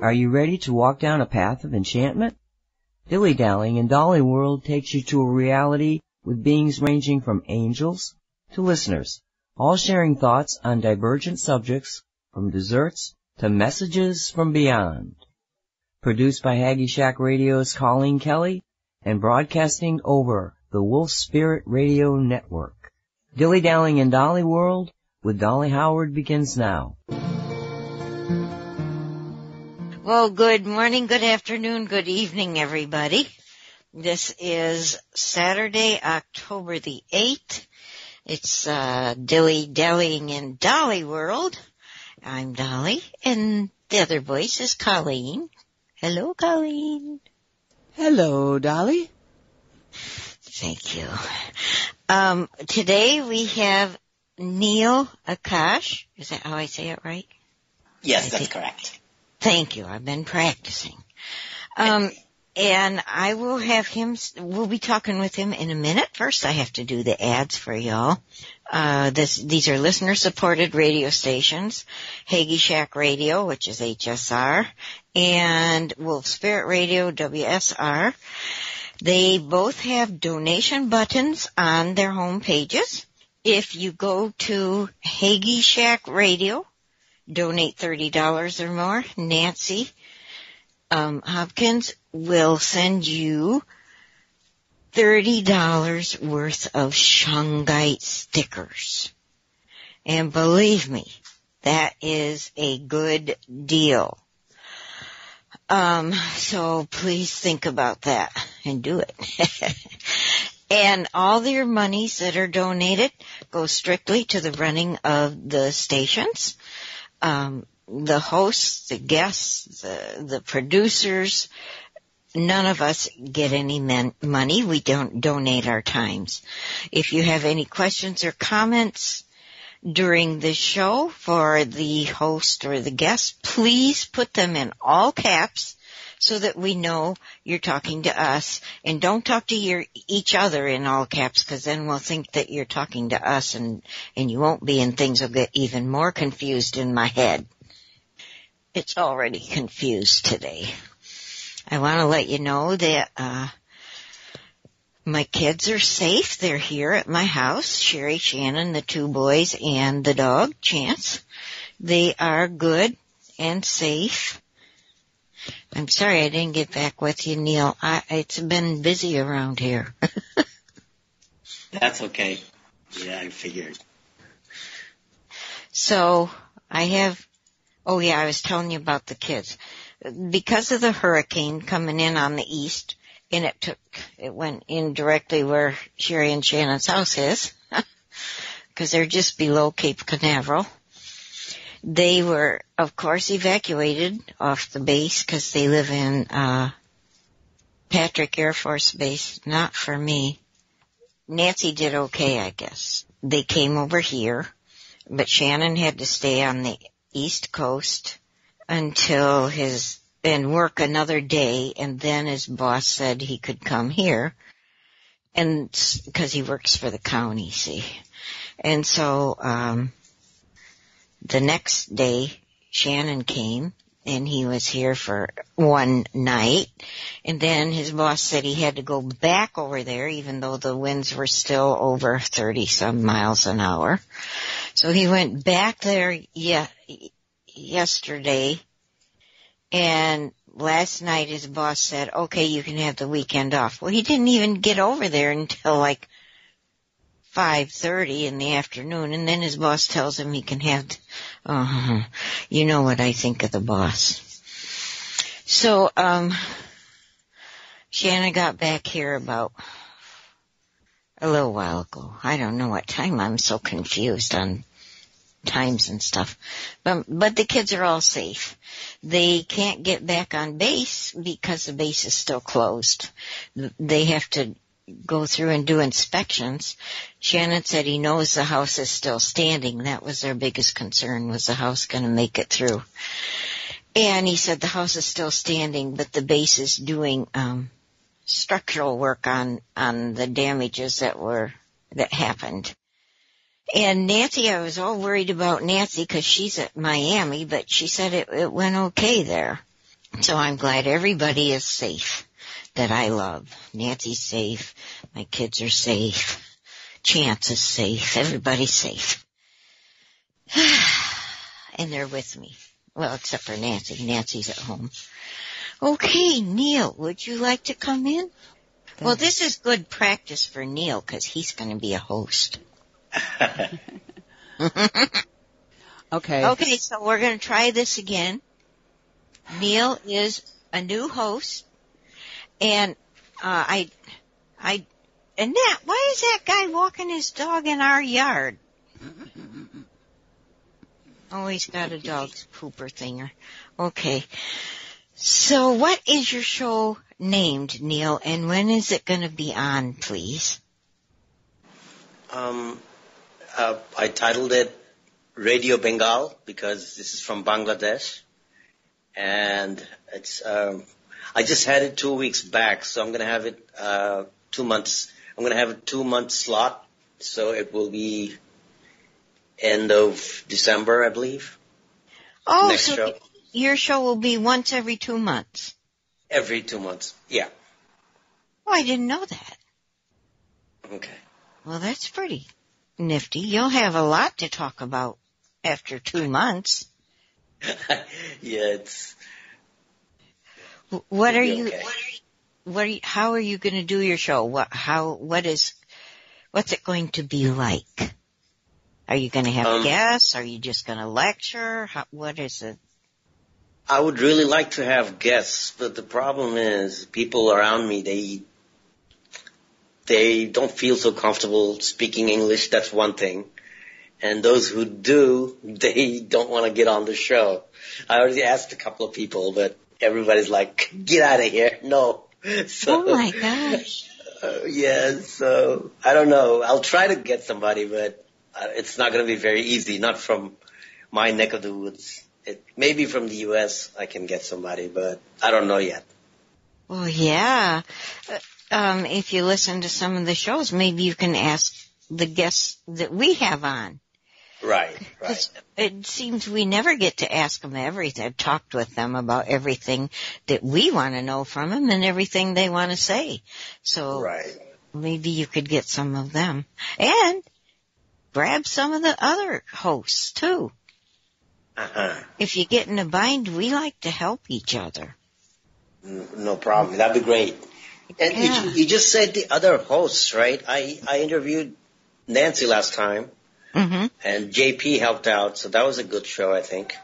Are you ready to walk down a path of enchantment? Dilly-dallying in Dolly World takes you to a reality with beings ranging from angels to listeners, all sharing thoughts on divergent subjects from desserts to messages from beyond. Produced by Haggy Shack Radio's Colleen Kelly and broadcasting over the Wolf Spirit Radio Network. Dilly-dallying in Dolly World with Dolly Howard begins now. Well, good morning, good afternoon, good evening, everybody. This is Saturday, October the 8th. It's dilly-dallying in Dolly World. I'm Dolly, and the other voice is Colleen. Hello, Colleen. Hello, Dolly. Thank you. Today we have Neel Akash. Is that how I say it right? Yes, that's correct. Thank you. I've been practicing. And I will have him, we'll be talking with him in a minute. First, I have to do the ads for y'all. These are listener-supported radio stations. Haggy Shack Radio, which is HSR, and Wolf Spirit Radio, WSR. They both have donation buttons on their home pages. If you go to Haggy Shack Radio, donate $30 or more, Nancy Hopkins will send you $30 worth of Shungite stickers. And believe me, that is a good deal. So please think about that and do it. And all your monies that are donated go strictly to the running of the stations. The hosts, the guests, the producers, none of us get any money. We don't donate our times. If you have any questions or comments during the show for the host or the guest, please put them in all caps so that we know you're talking to us. And don't talk to each other in all caps, because then we'll think that you're talking to us, and you won't be, and things will get even more confused in my head. It's already confused today. I want to let you know that my kids are safe. They're here at my house. Sherry, Shannon, the two boys, and the dog, Chance. They are good and safe. I'm sorry I didn't get back with you, Neil. It's been busy around here. That's okay. Yeah, I figured. So I was telling you about the kids. Because of the hurricane coming in on the east, and it went in directly where Sherry and Shannon's house is, because they're just below Cape Canaveral. They were, of course, evacuated off the base because they live in Patrick Air Force Base. Not for me. Nancy did okay, I guess. They came over here, but Shannon had to stay on the East Coast until and work another day, and then his boss said he could come here, and because he works for the county, see. And so the next day Shannon came, and he was here for one night, and then his boss said he had to go back over there even though the winds were still over 30-some miles an hour. So he went back there yesterday, and last night his boss said, okay, you can have the weekend off. Well, he didn't even get over there until like 5:30 in the afternoon, and then his boss tells him he can have, you know what I think of the boss. So, Shannon got back here about a little while ago. I don't know what time. I'm so confused on times and stuff. But the kids are all safe. They can't get back on base because the base is still closed. They have to go through and do inspections. Shannon said he knows the house is still standing. That was their biggest concern, was the house going to make it through. And he said the house is still standing, but the base is doing structural work on the damages that happened. And Nancy, I was all worried about Nancy because she's at Miami, but she said it went okay there. So I'm glad everybody is safe that I love. Nancy's safe. My kids are safe. Chance is safe. Everybody's safe. And they're with me. Well, except for Nancy. Nancy's at home. Okay, Neel, would you like to come in? Well, this is good practice for Neel because he's going to be a host. Okay. Okay, so we're going to try this again. Neel is a new host, and Annette, why is that guy walking his dog in our yard? Oh, he's got a dog's pooper thinger. Okay. So what is your show named, Neel, and when is it going to be on, please? I titled it Radio Bengal because this is from Bangladesh. And it's, I just had it 2 weeks back, so I'm going to have it, 2 months. I'm going to have a 2-month slot, so it will be end of December, I believe. Oh, Next so show. Your show will be once every 2 months. Every 2 months, yeah. Oh, I didn't know that. Okay. Well, that's pretty nifty. You'll have a lot to talk about after 2 months. Yeah, it's. What are it'll be you? okay. How are you going to do your show? What's it going to be like? Are you going to have guests? Are you just going to lecture? What is it? I would really like to have guests, but the problem is people around me, they don't feel so comfortable speaking English. That's one thing. And those who do, they don't want to get on the show. I already asked a couple of people, but everybody's like, get out of here. No. So, oh my gosh. Yeah, so I don't know. I'll try to get somebody, but it's not going to be very easy. Not from my neck of the woods. Maybe from the U.S. I can get somebody, but I don't know yet. Well, yeah. If you listen to some of the shows, maybe you can ask the guests that we have on. Right. It seems we never get to ask them everything, talked with them about everything that we want to know from them and everything they want to say. So maybe you could get some of them. And grab some of the other hosts, too. If you get in a bind, we like to help each other. No problem. That'd be great. And you just said the other hosts, right? I interviewed Nancy last time, and JP helped out, so that was a good show, I think.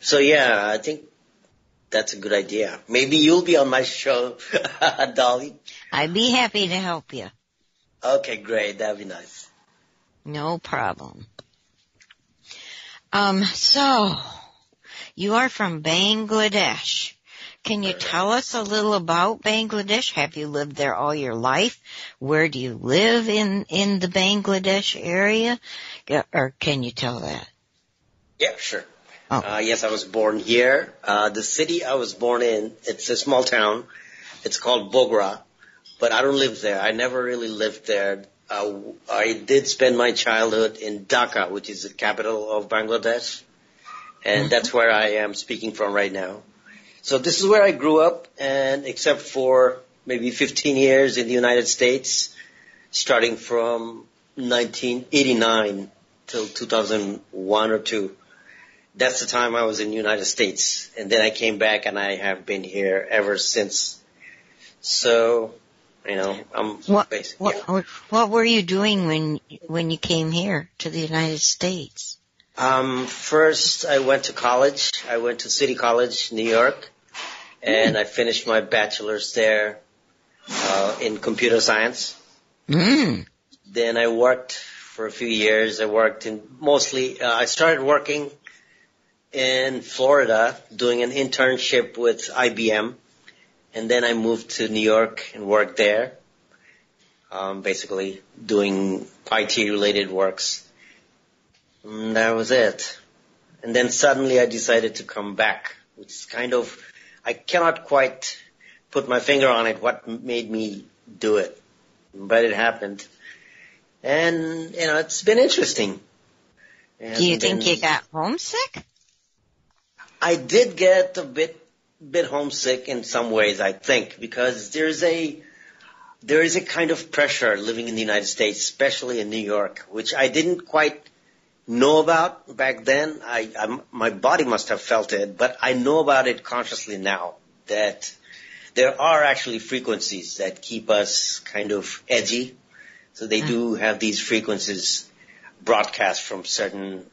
So yeah, I think that's a good idea. Maybe you'll be on my show, Dolly. I'd be happy to help you. Okay, great. That'd be nice. No problem. So, you are from Bangladesh. Can you tell us a little about Bangladesh? Have you lived there all your life? Where do you live in the Bangladesh area? Or can you tell that? Yeah, sure. Oh. Yes, I was born here. The city I was born in, it's a small town. It's called Bogra, but I don't live there. I never really lived there. I did spend my childhood in Dhaka, which is the capital of Bangladesh, and that's where I am speaking from right now. So this is where I grew up, and except for maybe 15 years in the United States, starting from 1989 till 2001 or 2. That's the time I was in the United States, and then I came back, and I have been here ever since. So, you know, I'm basically. What were you doing when you came here to the United States? First, I went to college. I went to City College, New York, and I finished my bachelor's there in computer science. Then I worked for a few years. I worked in I started working in Florida doing an internship with IBM, and then I moved to New York and worked there, basically doing IT-related works. And that was it. And then suddenly I decided to come back, which is kind of, I cannot quite put my finger on it, what made me do it. But it happened. And, you know, it's been interesting. Do you think you got homesick? I did get a bit bit homesick in some ways, I think, because there is a kind of pressure living in the United States, especially in New York, which I didn't quite know about back then. My body must have felt it, but I know about it consciously now, that there are actually frequencies that keep us kind of edgy. So they do have these frequencies broadcast from certain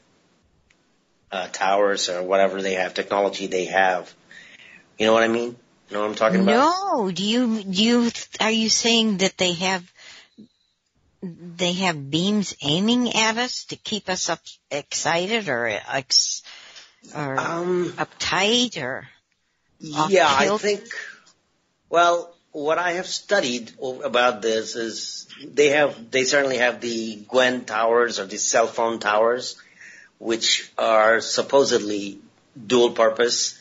towers or whatever they have, technology they have. You know what I mean? You know what I'm talking about? No. Are you saying that they have beams aiming at us to keep us excited or uptight or yeah, I off-kilter? think, well, what I have studied about this is they certainly have the Gwen towers or the cell phone towers, which are supposedly dual purpose,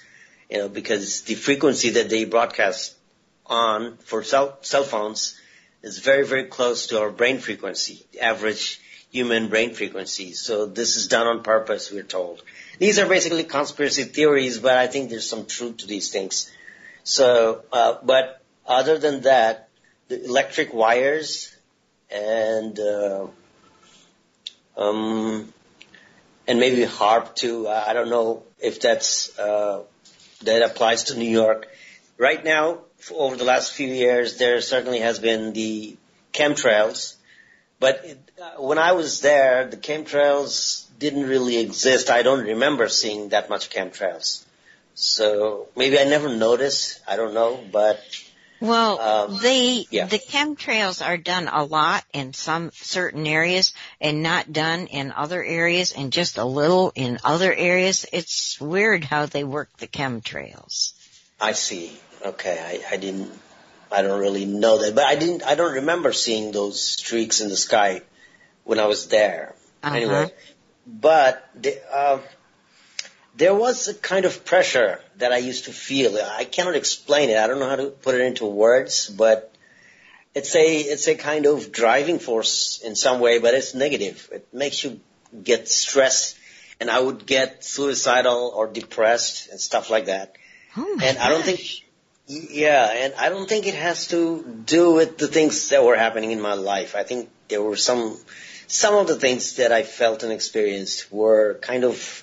because the frequency that they broadcast on for cell phones is very, very close to our brain frequency, the average human brain frequency. So this is done on purpose, we're told. These are basically conspiracy theories, but I think there's some truth to these things. So, but other than that, the electric wires and maybe HARP too. I don't know if that applies to New York. Right now, over the last few years, there certainly has been the chemtrails. But when I was there, the chemtrails didn't really exist. I don't remember seeing that much chemtrails. So maybe I never noticed. I don't know, but... Well, the chemtrails are done a lot in some certain areas and not done in other areas and just a little in other areas. It's weird how they work the chemtrails. I see. Okay. I don't really know that, but I don't remember seeing those streaks in the sky when I was there. Anyway, but there was a kind of pressure that I used to feel. I cannot explain it. I don't know how to put it into words, but it's a kind of driving force in some way, but it's negative. It makes you get stressed, and I would get suicidal or depressed and stuff like that. Oh my and I don't think, and I don't think it has to do with the things that were happening in my life. I think there were some of the things that I felt and experienced were kind of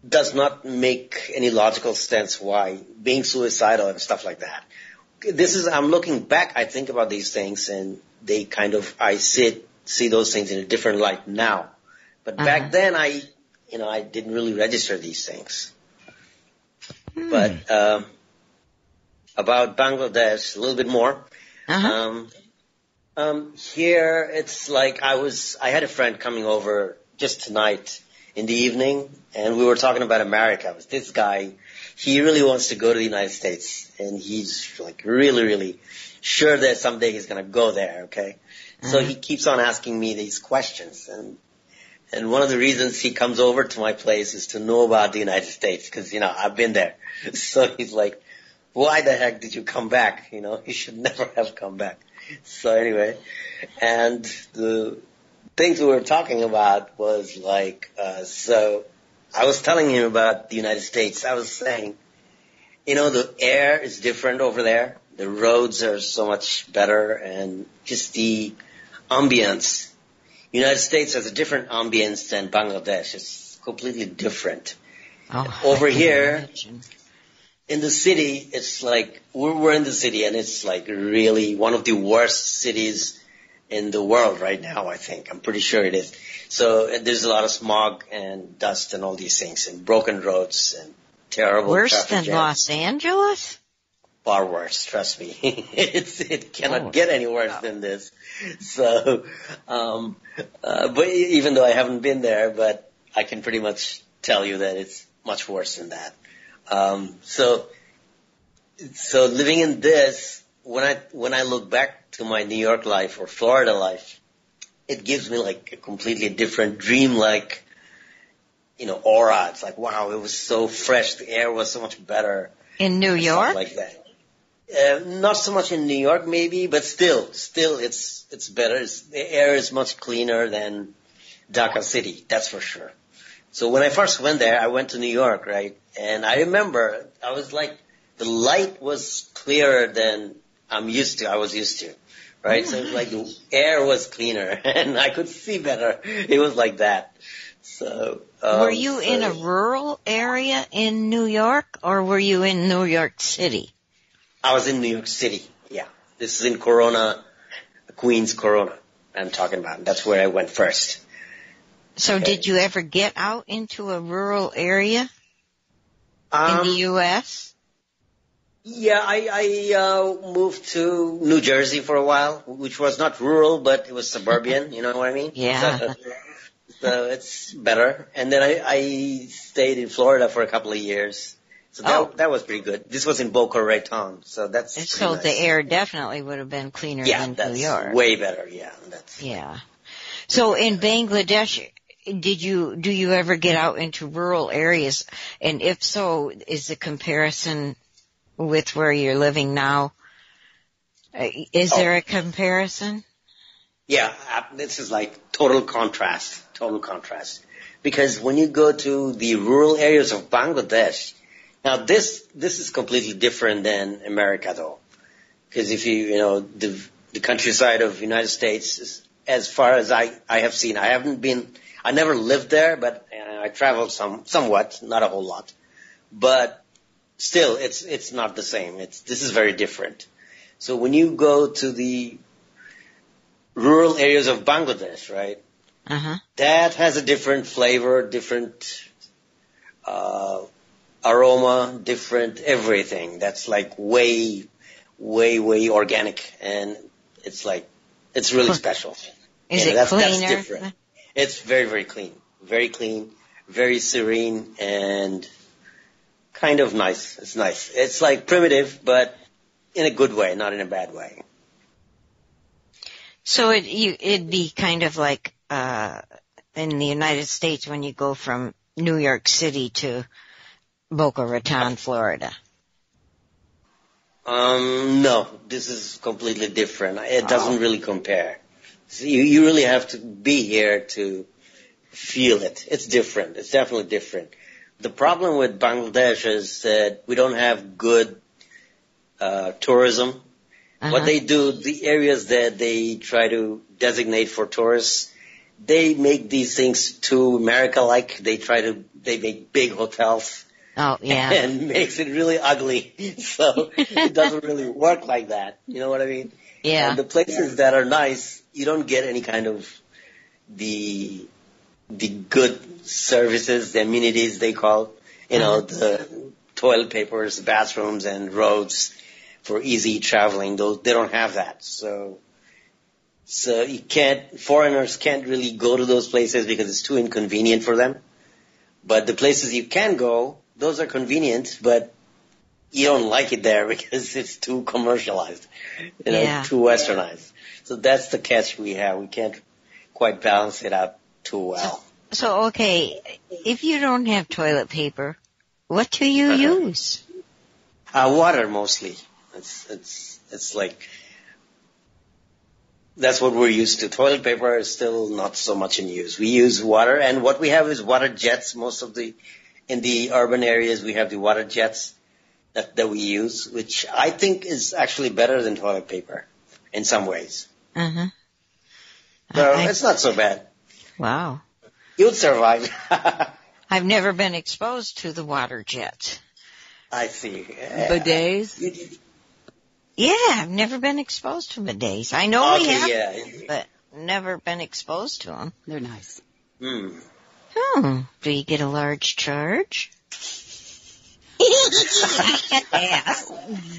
does not make any logical sense why being suicidal and stuff like that. I'm looking back, I think about these things, and they kind of, I see those things in a different light now. But back then I didn't really register these things. But, about Bangladesh, a little bit more. Here it's like I had a friend coming over just tonight in the evening, and we were talking about America. It was this guy, he really wants to go to the United States, and he's like really, really sure that someday he's going to go there, okay? So he keeps on asking me these questions, and one of the reasons he comes over to my place is to know about the United States, because, I've been there. So he's like, why the heck did you come back? You should never have come back. So anyway, and the things we were talking about was like, so I was telling him about the United States. I was saying, the air is different over there. The roads are so much better, and just the ambience. United States has a different ambience than Bangladesh. It's completely different. Over here, in the city, it's like, we're in the city, and it's like really one of the worst cities in the world right now, I think. I'm pretty sure it is. So there's a lot of smog and dust and all these things, and broken roads and terrible Worse traffic than jams. Los Angeles? Far worse, trust me. It cannot get any worse than this. So, but even though I haven't been there, but I can pretty much tell you that it's much worse than that. So living in this, when I look back to my New York life or Florida life, it gives me like a completely different dream-like, aura. It's like, wow, it was so fresh. The air was so much better. In New York? Stuff like that. Not so much in New York, maybe, but still, it's better. The air is much cleaner than Dhaka City. That's for sure. So when I first went there, I went to New York, right? And I remember I was like the light was clearer than I was used to, right? So it was like the air was cleaner and I could see better. It was like that. So, were you in a rural area in New York, or were you in New York City? I was in New York City, yeah. This is in Corona, Queens, Corona, I'm talking about. That's where I went first. So did you ever get out into a rural area in the U.S.? Yeah, I moved to New Jersey for a while, which was not rural, but it was suburban, you know what I mean? Yeah. So it's better. And then I stayed in Florida for a couple of years. So that was pretty good. This was in Boca Raton, so that's So nice. the air definitely would have been cleaner than New York. Yeah, way better, yeah. Yeah. So in Bangladesh, do you ever get out into rural areas? And if so, is the comparison with where you're living now, is there a comparison? Yeah, this is like total contrast. Because when you go to the rural areas of Bangladesh, now this is completely different than America though. Because if the countryside of the United States is, as far as I have seen, I never lived there, but I traveled somewhat, not a whole lot. But still, it's not the same. This is very different. So when you go to the rural areas of Bangladesh, right? Uh-huh. That has a different flavor, different aroma, different everything. That's like way, way, way organic, and it's really special. Is it cleaner? That's different. It's very, very clean, very serene, and kind of nice. It's nice. It's like primitive, but in a good way, not in a bad way. So it'd be kind of like in the United States when you go from New York City to Boca Raton, Florida. No, this is completely different. It doesn't really compare. So you really have to be here to feel it. It's different. It's definitely different. The problem with Bangladesh is that we don't have good tourism. Uh-huh. What they do, the areas that they try to designate for tourists, they make these things too America-like. They make big hotels. Oh, yeah. And makes it really ugly. So it doesn't really work like that. You know what I mean? Yeah. And the places that are nice, you don't get any kind of the good services, the amenities they call, the toilet papers, bathrooms, and roads for easy traveling. They don't have that. So foreigners can't really go to those places because it's too inconvenient for them. But the places you can go, those are convenient, but you don't like it there because it's too commercialized, too westernized. So that's the catch we have. We can't quite balance it out too well. So okay, if you don't have toilet paper, what do you use? Water mostly. It's like, that's what we're used to. Toilet paper is still not so much in use. We use water, and what we have is water jets. In the urban areas, we have the water jets that we use, which I think is actually better than toilet paper in some ways. Uh-huh. So it's not so bad. Wow. You'd survive. I've never been exposed to the water jets. I see. Bidets? Yeah, I've never been exposed to bidets. I know we have, but never been exposed to them. They're nice. Do you get a large charge?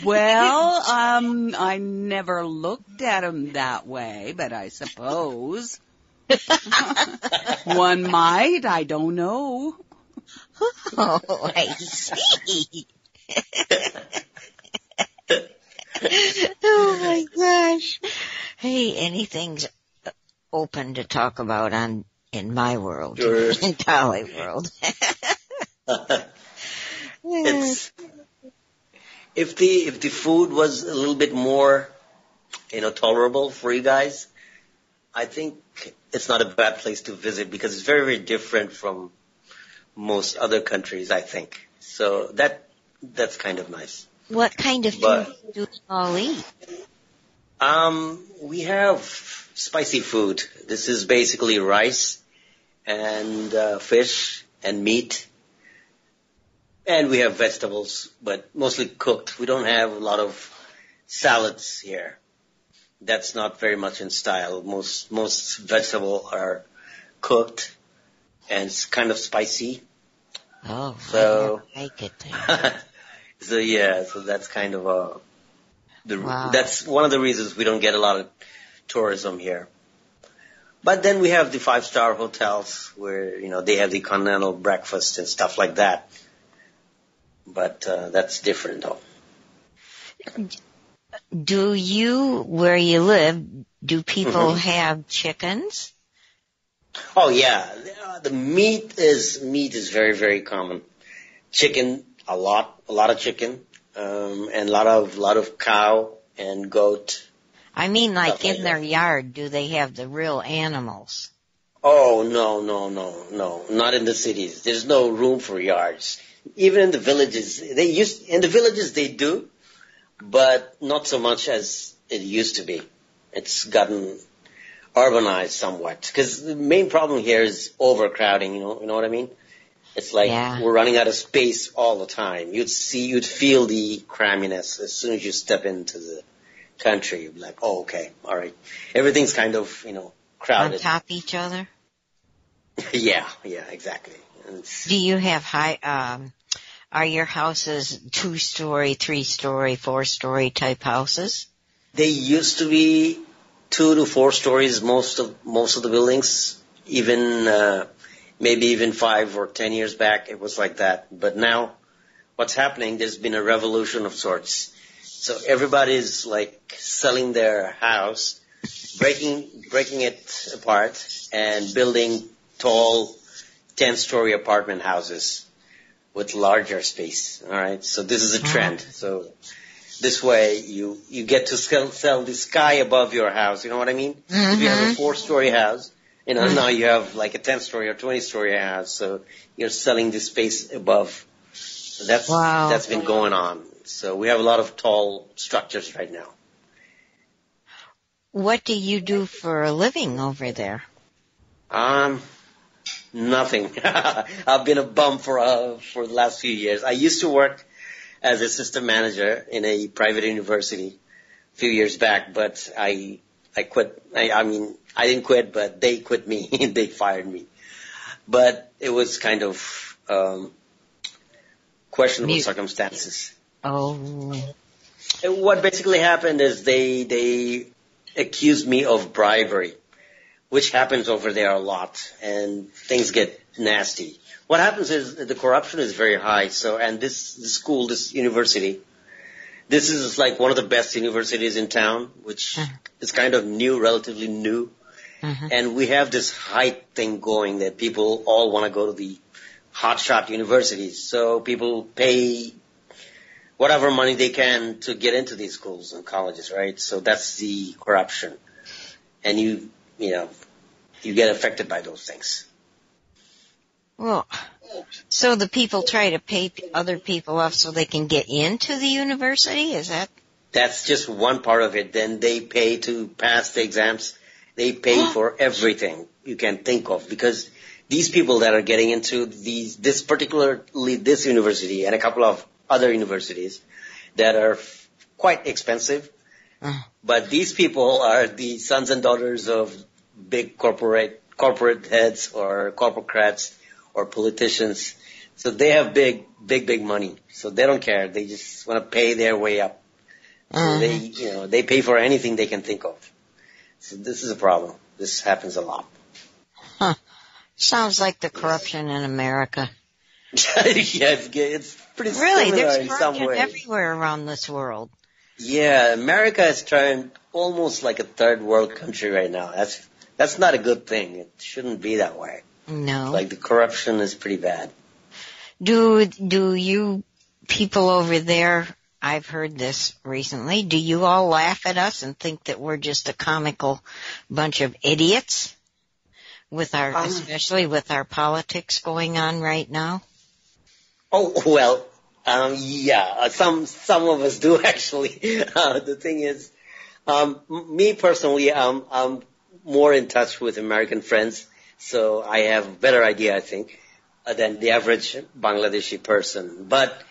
Well, I never looked at them that way, but I suppose one might. I don't know. Oh, I see. Oh my gosh. Hey, anything's open to talk about in my world, sure. In Dolly world. If the food was a little bit more, tolerable for you guys, I think it's not a bad place to visit because it's very, very different from most other countries, I think. So that's kind of nice. What kind of food But do you all eat? we have spicy food. This is basically rice and fish and meat, and we have vegetables, but mostly cooked. We don't have a lot of salads here. That's not very much in style. Most vegetable are cooked and it's kind of spicy. Oh, So I like it there. so that's kind of Wow. that's one of the reasons we don't get a lot of tourism here. But then we have the 5-star hotels where, they have the continental breakfast and stuff like that. But that's different though. Do you, where you live, do people Mm-hmm. have chickens? Oh yeah, the meat is very, very common. Chicken, a lot of chicken, and a lot of cow and goat. I mean, like Stuff like in their that. yard, do they have the real animals? Oh no, not in the cities. There's no room for yards. Even in the villages, they do, but not so much as it used to be. It's gotten urbanized somewhat. Because the main problem here is overcrowding, you know what I mean? It's like Yeah. we're running out of space all the time. You'd feel the cramminess as soon as you step into the country. You'd be like, oh, okay, all right. Everything's kind of, On crowded. top of each other? Yeah, exactly. And Do you have are your houses 2-story, 3-story, 4-story type houses? they used to be 2 to 4 stories, most of the buildings, even, maybe even 5 or 10 years back, it was like that. But now, what's happening, there's been a revolution of sorts. So everybody's like selling their house, breaking it apart and building tall 10-story apartment houses with larger space. All right. So this is a trend. So this way you get to sell the sky above your house. You know what I mean? If you have a 4-story house, now you have like a 10-story or 20-story house. So you're selling the space above. So Wow. that's been going on. So we have a lot of tall structures right now. What do you do for a living over there? Nothing. I've been a bum for the last few years. I used to work as a system manager in a private university a few years back, but I quit. I mean, I didn't quit, but they quit me. They fired me. But it was kind of questionable circumstances. Oh. And what basically happened is they accused me of bribery, which happens over there a lot, and things get nasty. What happens is the corruption is very high. So, and this university, this is like one of the best universities in town, which is kind of new, relatively new. And we have this hype thing going that people all want to go to the hotshot universities. So people pay whatever money they can to get into these schools and colleges, right? So that's the corruption. And you get affected by those things. Well, so the people try to pay other people off so they can get into the university? Is that? That's just one part of it. Then they pay to pass the exams. They pay for everything you can think of, because these people that are getting into this university and a couple of other universities that are quite expensive, but these people are the sons and daughters of big corporate heads or corporates or politicians. So they have big money. So they don't care. They just want to pay their way up. So they pay for anything they can think of. So this is a problem. This happens a lot. Huh. Sounds like the corruption in America. Yeah, it's pretty Really, similar there's in some corruption ways. everywhere around this world. Yeah, America is trying almost like a third world country right now. That's not a good thing. It shouldn't be that way. No. Like the corruption is pretty bad. Do you people over there, I've heard this recently, do you all laugh at us and think that we're just a comical bunch of idiots with especially with our politics going on right now? Oh, well, Yeah, some of us do actually. The thing is, me personally, I'm more in touch with American friends, so I have a better idea, I think, than the average Bangladeshi person. But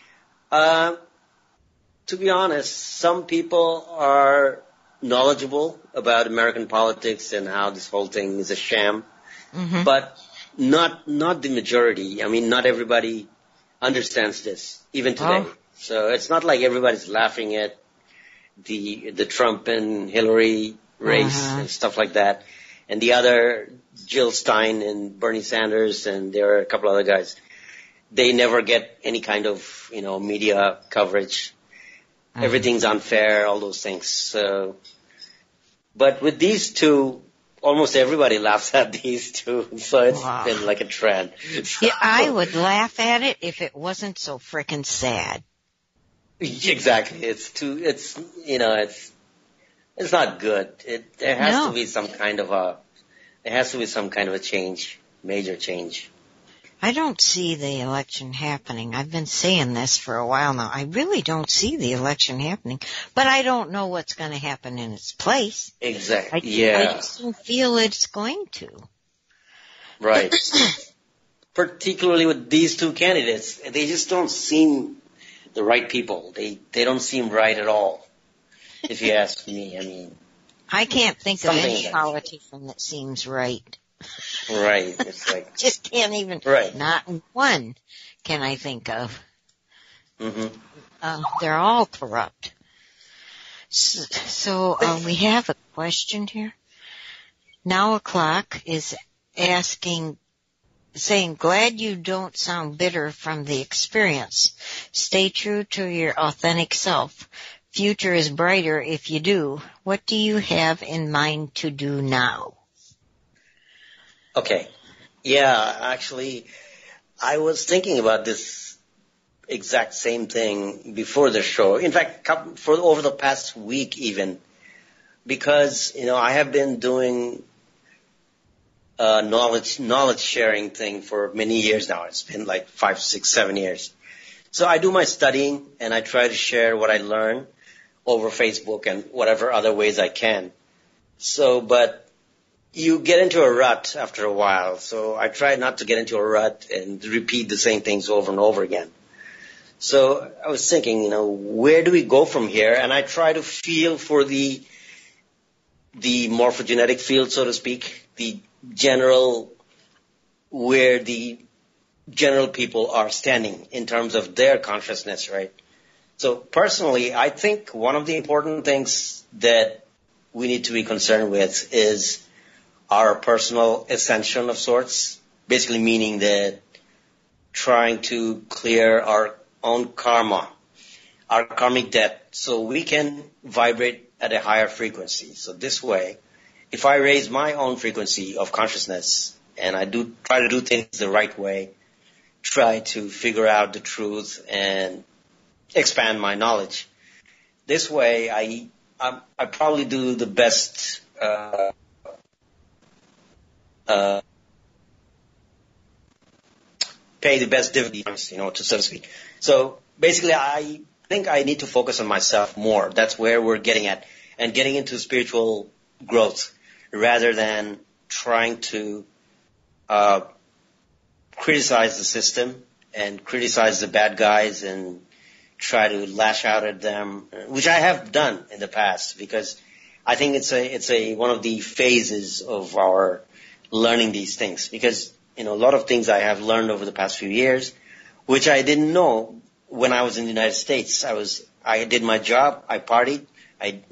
to be honest, some people are knowledgeable about American politics and how this whole thing is a sham, but not the majority. I mean, not everybody understands this, even today. Oh. So it's not like everybody's laughing at the Trump and Hillary race and stuff like that. And the other, Jill Stein and Bernie Sanders, and there are a couple other guys, they never get any kind of, media coverage. Everything's unfair, all those things. So, but with these two, almost everybody laughs at these two. So it's been like a trend. So, Yeah, I would laugh at it if it wasn't so frickin' sad. exactly. It's not good. There has to be some kind of a change, major change. I don't see the election happening. I've been saying this for a while now. I really don't see the election happening, but I don't know what's going to happen in its place. Exactly. I just don't feel it's going to. Right. Particularly with these two candidates, they just don't seem the right people. They don't seem right at all. If you ask me, I mean, I can't think of any like politician that seems right. Right. It's like Just can't even. Right. Not one can I think of. Mm-hmm. They're all corrupt. So we have a question here. Now O'Clock is saying, glad you don't sound bitter from the experience. Stay true to your authentic self. Future is brighter if you do. What do you have in mind to do now? Okay. Yeah, actually, I was thinking about this exact same thing before the show. In fact, over the past week even, because, I have been doing knowledge sharing thing for many years now. It's been like 5, 6, 7 years. So I do my studying and I try to share what I learn over Facebook and whatever other ways I can. So, but you get into a rut after a while. So I try not to get into a rut and repeat the same things over and over again. So I was thinking, where do we go from here? And I try to feel for the morphogenetic field, so to speak, where the general people are standing in terms of their consciousness, right? So personally, I think one of the important things that we need to be concerned with is our personal ascension of sorts, basically meaning that trying to clear our own karma, our karmic debt, so we can vibrate at a higher frequency. So this way, if I raise my own frequency of consciousness and I try to do things the right way, try to figure out the truth and expand my knowledge, this way I probably do the best pay the best dividends, so to speak. So basically, I think I need to focus on myself more. That's where we're getting at, and getting into spiritual growth rather than trying to criticize the system and criticize the bad guys and try to lash out at them, which I have done in the past, because I think it's one of the phases of our learning these things, because a lot of things I have learned over the past few years, which I didn't know when I was in the United States. I did my job, I partied, I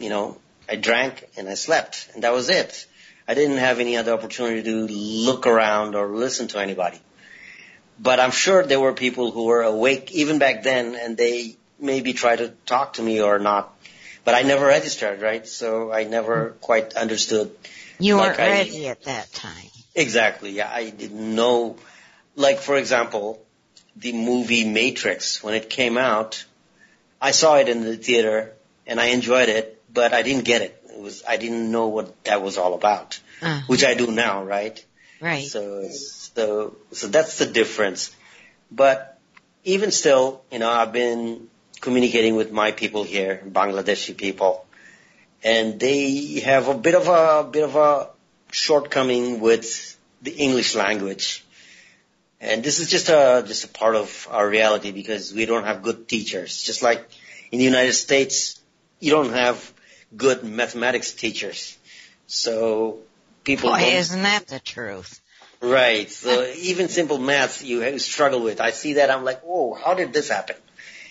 drank and I slept, and that was it. I didn't have any other opportunity to look around or listen to anybody. But I'm sure there were people who were awake even back then, and they maybe tried to talk to me or not. But I never registered, right? So I never quite understood. You weren't ready at that time. Exactly. Yeah, I didn't know. Like, for example, the movie Matrix, when it came out, I saw it in the theater and I enjoyed it, but I didn't get it. I didn't know what that was all about, which I do now, right? Right. So that's the difference. But even still, I've been communicating with my people here, Bangladeshi people, and they have a bit of a shortcoming with the English language. And this is just a part of our reality because we don't have good teachers. Just like in the United States, you don't have good mathematics teachers. So people Boy, don't, isn't that the truth? right. So even simple math you struggle with. I see that, I'm like, whoa, how did this happen?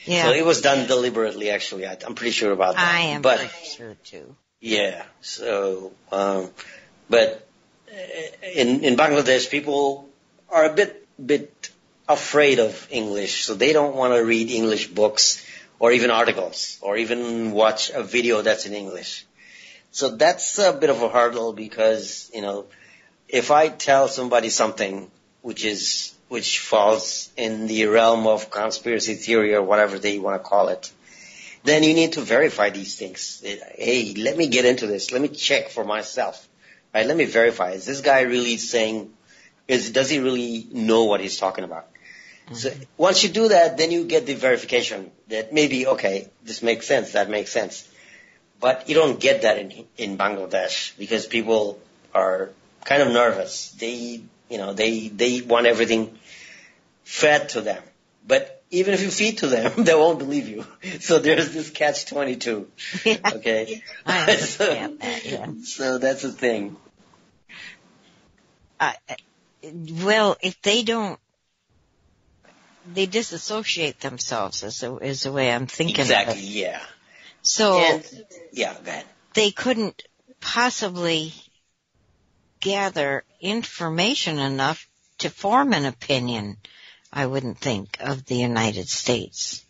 Yeah. So it was done deliberately, actually. I'm pretty sure about that. I am but, pretty sure too. Yeah. So, but in Bangladesh, people are a bit afraid of English, so they don't want to read English books or even articles or even watch a video that's in English. So that's a bit of a hurdle because, if I tell somebody something which falls in the realm of conspiracy theory or whatever they want to call it, then you need to verify these things. Hey, let me get into this. Let me check for myself. Right? Let me verify. Is this guy really saying, does he really know what he's talking about? Mm-hmm. So once you do that, then you get the verification that maybe, okay, this makes sense, that makes sense. But you don't get that in Bangladesh because people are kind of nervous. They want everything fed to them. But even if you feed to them, they won't believe you. So there's this catch-22. Yeah. Okay? I understand that, yeah. So that's the thing. Well, if they disassociate themselves is the way I'm thinking Exactly, of it. yeah. So, yeah, go ahead. They couldn't possibly gather information enough to form an opinion, I wouldn't think, of the United States.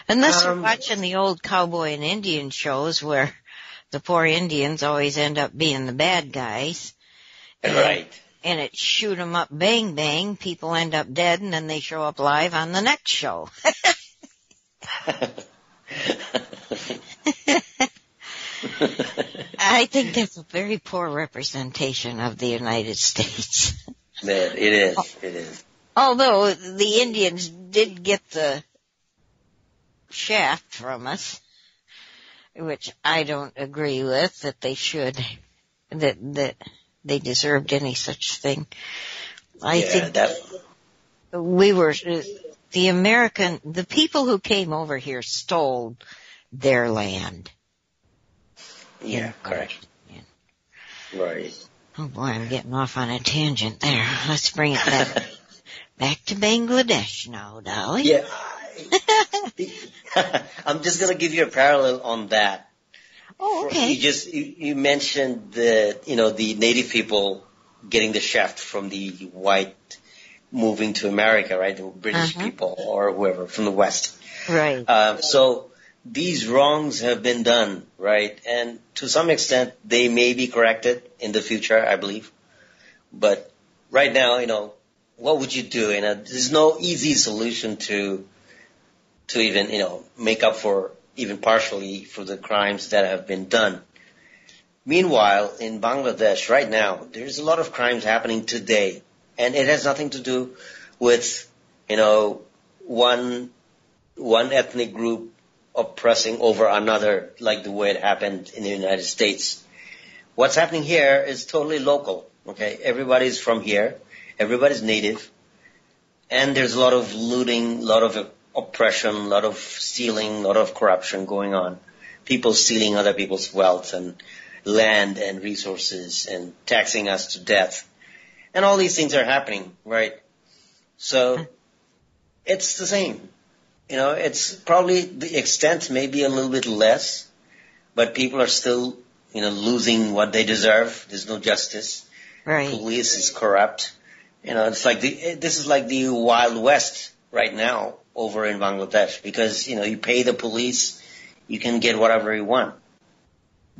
Unless you're watching the old cowboy and Indian shows where the poor Indians always end up being the bad guys. Right. And it shoot 'em up, bang, bang, people end up dead, and then they show up live on the next show. I think that's a very poor representation of the United States. Man, it is. Although the Indians did get the shaft from us, which I don't agree with, that they should, that they deserved any such thing. I think we were, the people who came over here stole their land. Yeah, correct. Yeah. Right. Oh boy, I'm getting off on a tangent there. Let's bring it back to Bangladesh now, Dolly. Yeah. I'm just going to give you a parallel on that. Oh, okay. You mentioned the native people getting the shaft from the white moving to America, right? The British people or whoever from the West. Right. So these wrongs have been done, right? And to some extent, they may be corrected in the future, I believe. But right now, what would you do? There's no easy solution to even, make up for even partially for the crimes that have been done. Meanwhile, in Bangladesh right now, there's a lot of crimes happening today. And it has nothing to do with, one ethnic group oppressing over another like the way it happened in the United States. What's happening here is totally local, okay? Everybody's from here. Everybody's native. And there's a lot of looting, a lot of oppression, a lot of stealing, a lot of corruption going on. People stealing other people's wealth and land and resources and taxing us to death. And all these things are happening, right? So it's the same. It's probably the extent may be a little bit less, but people are still, losing what they deserve. There's no justice. Right. Police is corrupt. It's like this is like the Wild West right now over in Bangladesh because, you pay the police, you can get whatever you want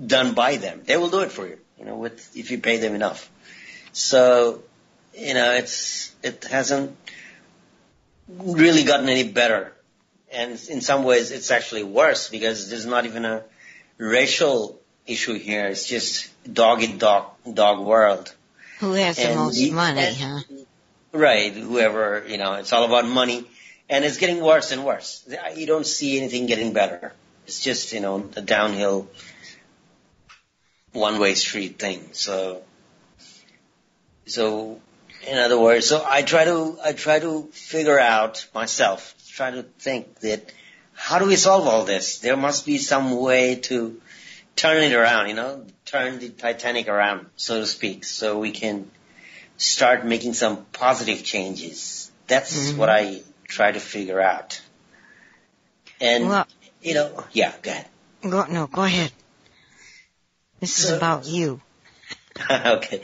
done by them. They will do it for you, if you pay them enough. So, it hasn't really gotten any better. And in some ways, it's actually worse because there's not even a racial issue here. It's just dog world. Who has the most money, huh? Right. Whoever, it's all about money. And it's getting worse and worse. You don't see anything getting better. It's just, a downhill one-way street thing. So in other words, so I try to figure out myself, try to think that how do we solve all this? There must be some way to turn it around, turn the Titanic around, so to speak, so we can start making some positive changes. That's what I try to figure out. And, well, yeah, go ahead. Go ahead. This is about you. Okay.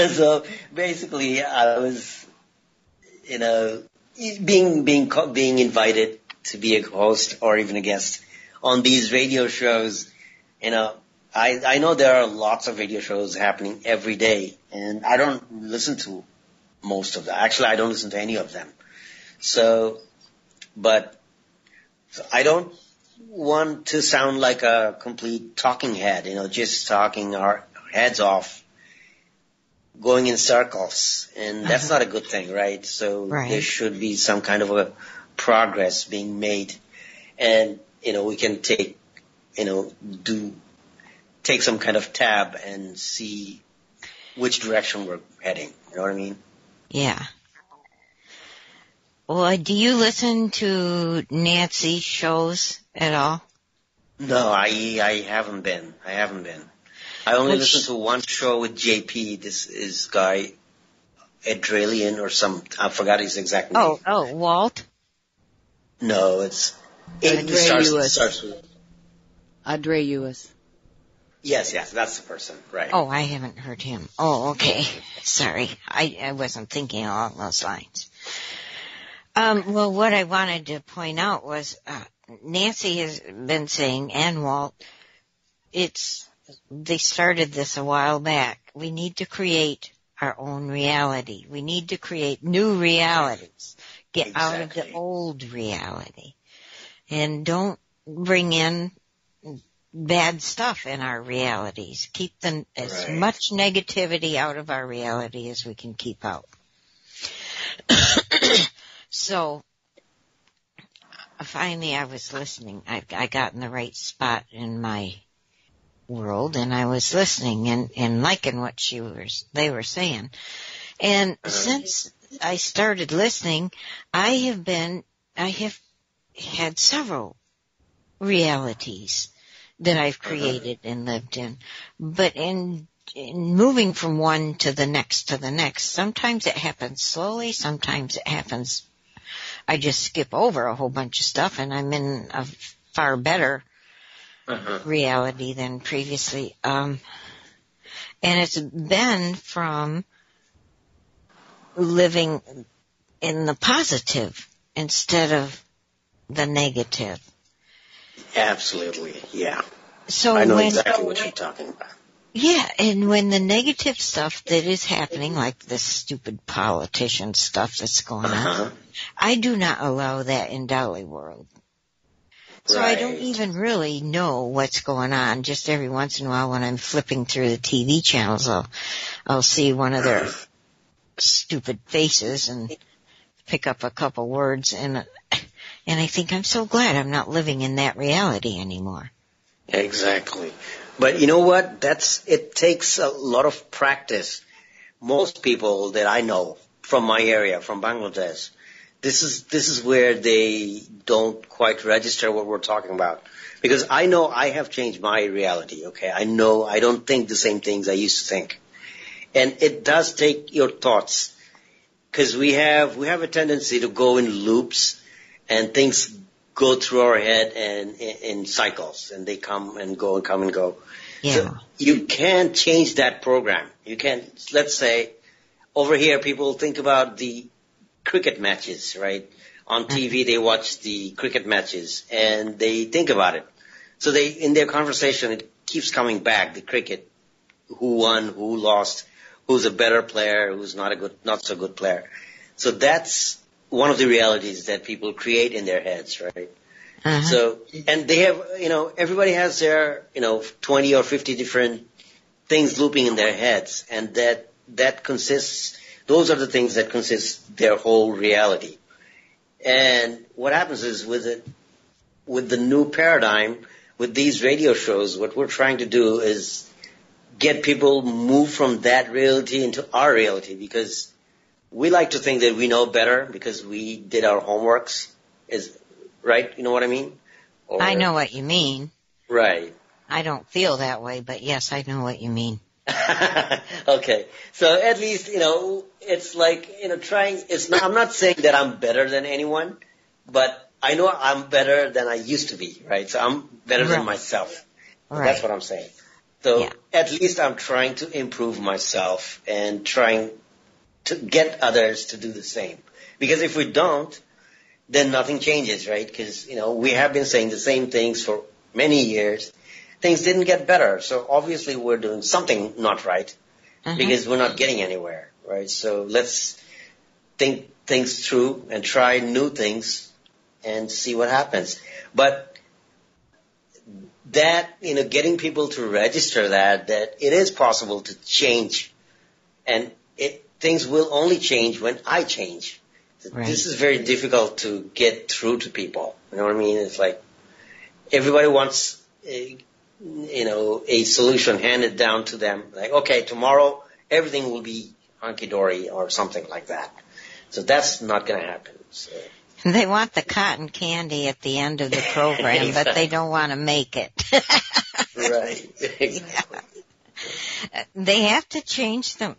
So basically, I was, being invited to be a host or even a guest on these radio shows. I know there are lots of radio shows happening every day, and I don't listen to most of them. Actually, I don't listen to any of them. So I don't want to sound like a complete talking head, just talking our heads off, going in circles, and that's not a good thing, right? So there should be some kind of a progress being made, and we can take some kind of tab and see which direction we're heading. You know what I mean? Yeah. Well, do you listen to Nancy's shows at all? No, I haven't been. I only listen to one show with JP. This is guy, Adralian or I forgot his exact name. Oh, Walt? No, it's starts with Adralius. Yes, that's the person, right. Oh, I haven't heard him. Oh, okay. Sorry. I wasn't thinking along those lines. Well, what I wanted to point out was, Nancy has been saying, and Walt, they started this a while back. We need to create our own reality. We need to create new realities. Get out of the old reality. And don't bring in bad stuff in our realities. Keep as much negativity out of our reality as we can keep out. So, finally I was listening. I got in the right spot in my world, and I was listening and liking what they were saying. And since I started listening, I have had several realities that I've created and lived in. But in moving from one to the next, sometimes it happens slowly, sometimes it happens, I just skip over a whole bunch of stuff, and I'm in a far better reality than previously. And it's been from living in the positive instead of the negative. Absolutely, yeah. So I know exactly what you're talking about. Yeah, and when the negative stuff that is happening, like this stupid politician stuff that's going on, I do not allow that in Dolly World. So I don't even really know what's going on. Just every once in a while when I'm flipping through the TV channels, I'll see one of their stupid faces and pick up a couple words, and I think I'm so glad I'm not living in that reality anymore. Exactly. But you know what? It takes a lot of practice. Most people that I know from my area, from Bangladesh, this is where they don't quite register what we're talking about. Because I know I have changed my reality, okay? I know I don't think the same things I used to think. And it does take your thoughts. Because we have a tendency to go in loops, and things go through our head and in cycles, and they come and go and come and go. Yeah. So you can't change that program. You can't, let's say, over here people think about the cricket matches, right? On TV they watch the cricket matches and they think about it. So in their conversation it keeps coming back, the cricket, who won, who lost, who's a better player, who's not so good player. So that's one of the realities that people create in their heads, right? So, and they have, everybody has their, 20 or 50 different things looping in their heads, and that consists, those are the things that consist their whole reality. And what happens is with the new paradigm, with these radio shows, what we're trying to do is get people move from that reality into our reality, because we like to think that we know better because we did our homeworks. Is right? You know what I mean? Or, I know what you mean. Right. I don't feel that way, but yes, I know what you mean. Okay. So at least, it's like, I'm not saying that I'm better than anyone, but I know I'm better than I used to be, right? So I'm better than myself. Right. That's what I'm saying. So at least I'm trying to improve myself and trying to get others to do the same. Because if we don't, then nothing changes, right? Because, we have been saying the same things for many years. Things didn't get better. So obviously we're doing something not right because we're not getting anywhere, right? So let's think things through and try new things and see what happens. But that, getting people to register that it is possible to change, and things will only change when I change. Right. This is very difficult to get through to people. You know what I mean? It's like everybody wants a solution handed down to them. Like, okay, tomorrow everything will be hunky-dory or something like that. So that's not going to happen. So. They want the cotton candy at the end of the program, but they don't want to make it. Right. Exactly. Yeah. They have to change them.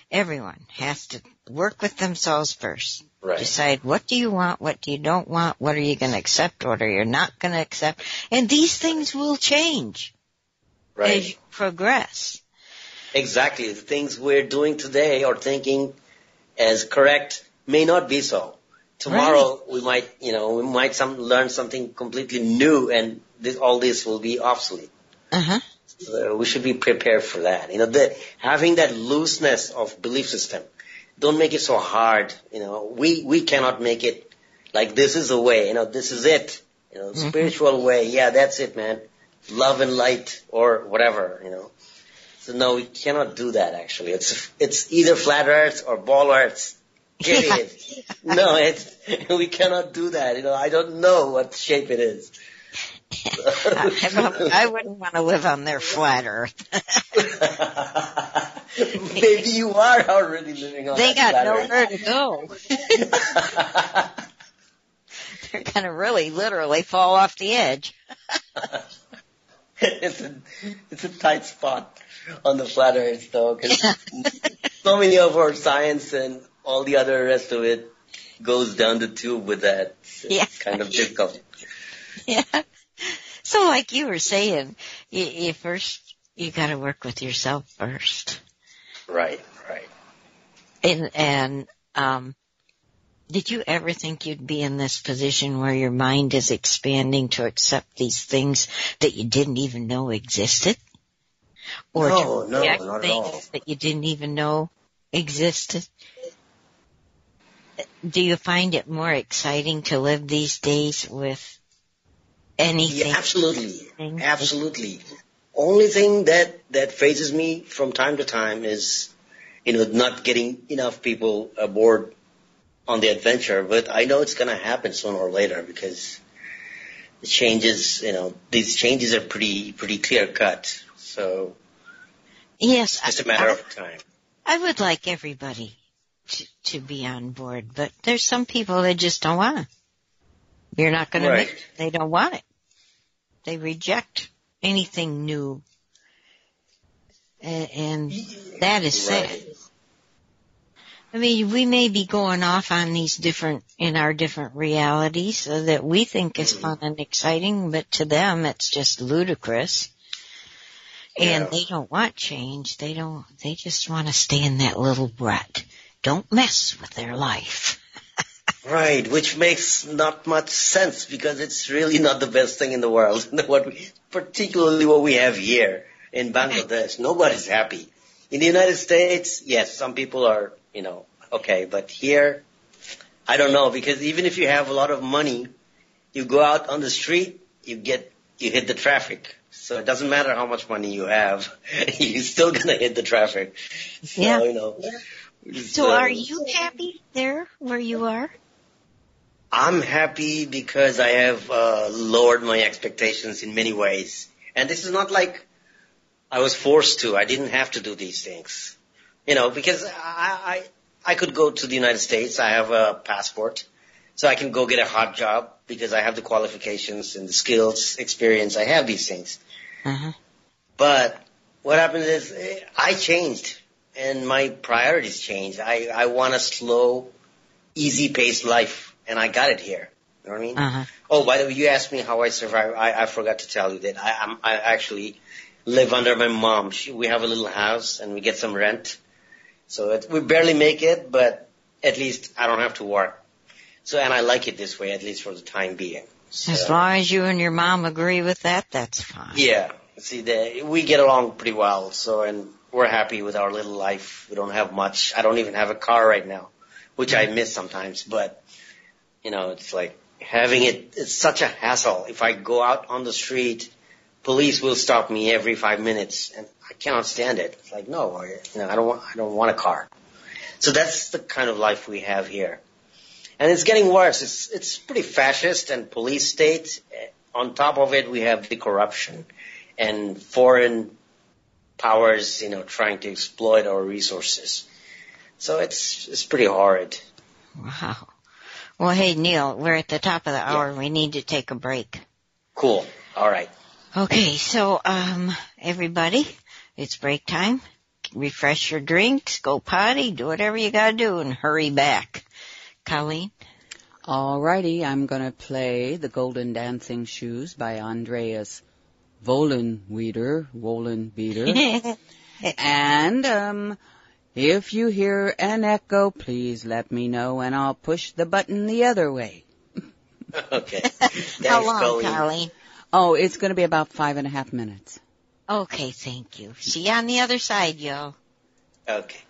Everyone has to work with themselves first. Right. Decide what do you want, what do you don't want, what are you going to accept, what are you not going to accept. And these things will change as you progress. Exactly. The things we're doing today or thinking as correct may not be so. Tomorrow we might learn something completely new, and all this will be obsolete. So we should be prepared for that. Having that looseness of belief system. Don't make it so hard. We cannot make it like this is the way. This is it. Spiritual way. Yeah, that's it, man. Love and light or whatever. So no, we cannot do that. Actually, it's either flat Earth or ball Earth. Period. Yeah. No, we cannot do that. I don't know what shape it is. I wouldn't want to live on their flat Earth. Maybe you are already living on that flat Earth. They got nowhere to go. They're going to really, literally fall off the edge. It's a tight spot on the flat Earth, though, because so many of our science and all the other rest of it goes down the tube with that. It's kind of difficult. Yeah. So like you were saying, you got to work with yourself first. Right. And did you ever think you'd be in this position where your mind is expanding to accept these things that you didn't even know existed? Or no, to reject not things at all. that you didn't even know existed? Do you find it more exciting to live these days with anything? Yeah, absolutely. Only thing that phases me from time to time is, not getting enough people aboard on the adventure. But I know it's going to happen sooner or later because the changes, these changes are pretty clear cut. So yes, it's just a matter of time. I would like everybody to be on board, but there's some people that just don't want it. You're not going to make it. They don't want it. They reject anything new. And that is sad. I mean, we may be going off on in our different realities that we think is fun and exciting, but to them it's just ludicrous. And they don't want change. They just want to stay in that little rut. Don't mess with their life. Right, which makes not much sense because it's really not the best thing in the world. Particularly what we have here in Bangladesh. Nobody's happy. In the United States, yes, some people are, okay, but here, I don't know, because even if you have a lot of money, you go out on the street, you hit the traffic. So it doesn't matter how much money you have, you're still gonna hit the traffic. So, So are you happy there where you are? I'm happy because I have lowered my expectations in many ways. And this is not like I was forced to. I didn't have to do these things. Because I could go to the United States. I have a passport. So I can go get a hot job because I have the qualifications and the skills, experience. I have these things. Uh-huh. But what happened is I changed and my priorities changed. I want a slow, easy-paced life, and I got it here. You know what I mean? Uh-huh. Oh, by the way, you asked me how I survive. I forgot to tell you that I actually live under my mom. We have a little house, and we get some rent. So we barely make it, but at least I don't have to work. So, and I like it this way, at least for the time being. So, as long as you and your mom agree with that, that's fine. Yeah. See, we get along pretty well. So, and we're happy with our little life. We don't have much. I don't even have a car right now, which I miss sometimes. But, it's like having it's such a hassle. If I go out on the street, police will stop me every 5 minutes, and I cannot stand it. It's like, no, I don't want a car. So that's the kind of life we have here. And it's getting worse. It's pretty fascist and police state. On top of it, we have the corruption and foreign powers, trying to exploit our resources. So it's pretty horrid. Wow. Well, hey, Neel, we're at the top of the hour. Yeah. We need to take a break. Cool. All right. Okay, so everybody, it's break time. Refresh your drinks, go potty, do whatever you gotta do, and hurry back. Colleen? All righty, I'm going to play The Golden Dancing Shoes by Andreas Wollenbeater. And if you hear an echo, please let me know, and I'll push the button the other way. Okay. How long, Colleen? Oh, it's going to be about 5.5 minutes. Okay, thank you. See you on the other side, y'all. Okay.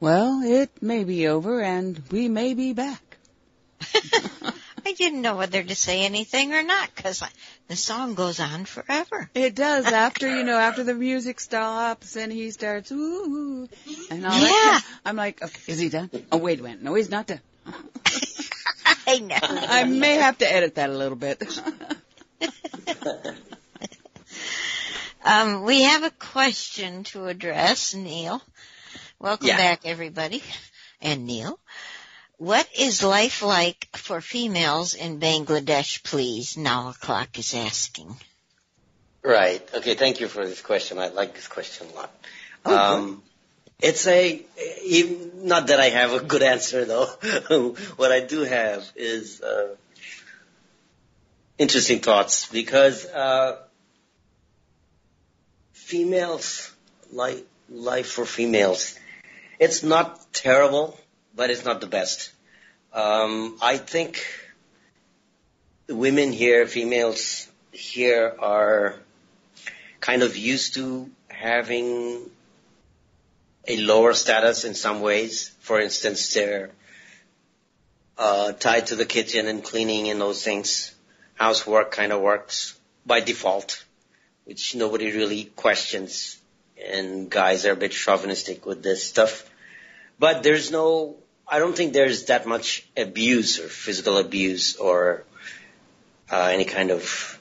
Well, it may be over and we may be back. I didn't know whether to say anything or not because the song goes on forever. It does after the music stops and he starts, ooh, and all Yeah. that. I'm like, okay, is he done? Oh, wait a minute. No, he's not done. I know. I may have to edit that a little bit. We have a question to address, Neel. Welcome back, everybody. And Neel. What is life like for females in Bangladesh, please? Neel Akash is asking. Right. Okay, thank you for this question. I like this question a lot. It's not that I have a good answer, though. What I do have is interesting thoughts, because females, life for females, it's not terrible, but it's not the best. I think the women here, females here, are kind of used to having a lower status in some ways. For instance, they're tied to the kitchen and cleaning and those things. Housework kind of works by default, which nobody really questions. And guys are a bit chauvinistic with this stuff. But I don't think there's that much abuse or physical abuse or any kind of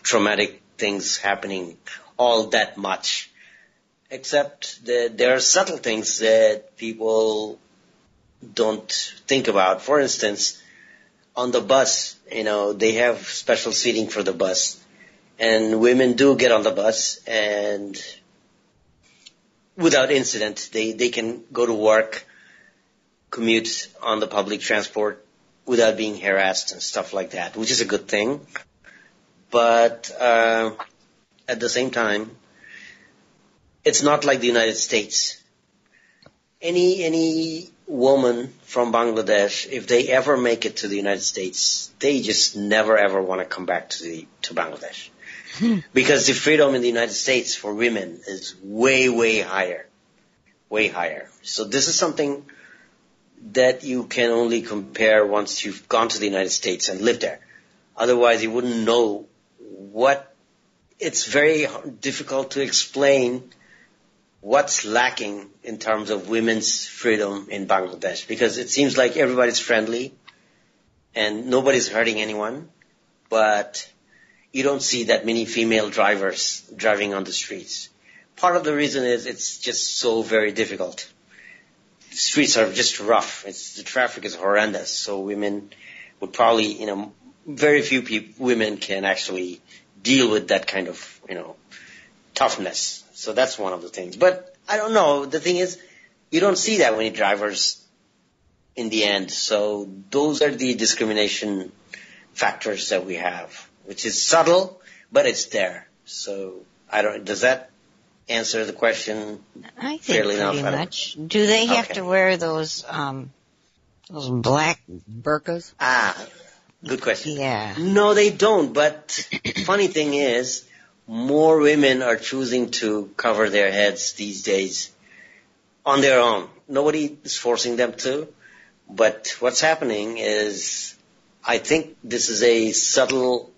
traumatic things happening all that much. Except that there are subtle things that people don't think about. For instance, on the bus, they have special seating for the bus. And women do get on the bus, and without incident, they can go to work, commute on the public transport without being harassed and stuff like that, which is a good thing. But at the same time, it's not like the United States. Any woman from Bangladesh, if they ever make it to the United States, they just never ever want to come back to Bangladesh. Because the freedom in the United States for women is way, way higher. Way higher. So this is something that you can only compare once you've gone to the United States and lived there. Otherwise, you wouldn't know it's very difficult to explain what's lacking in terms of women's freedom in Bangladesh. Because it seems like everybody's friendly and nobody's hurting anyone, but you don't see that many female drivers driving on the streets. Part of the reason is it's just so very difficult. The streets are just rough. The traffic is horrendous. So women would probably, very few women can actually deal with that kind of, toughness. So that's one of the things. But I don't know. The thing is, you don't see that many drivers in the end. So those are the discrimination factors that we have, which is subtle, but it's there. So does that answer the question? I think fairly pretty enough? much. Do they have to wear those black burqas? Good question. Yeah. No, they don't. But funny thing is, more women are choosing to cover their heads these days on their own. Nobody is forcing them to. But what's happening is, I think this is a subtle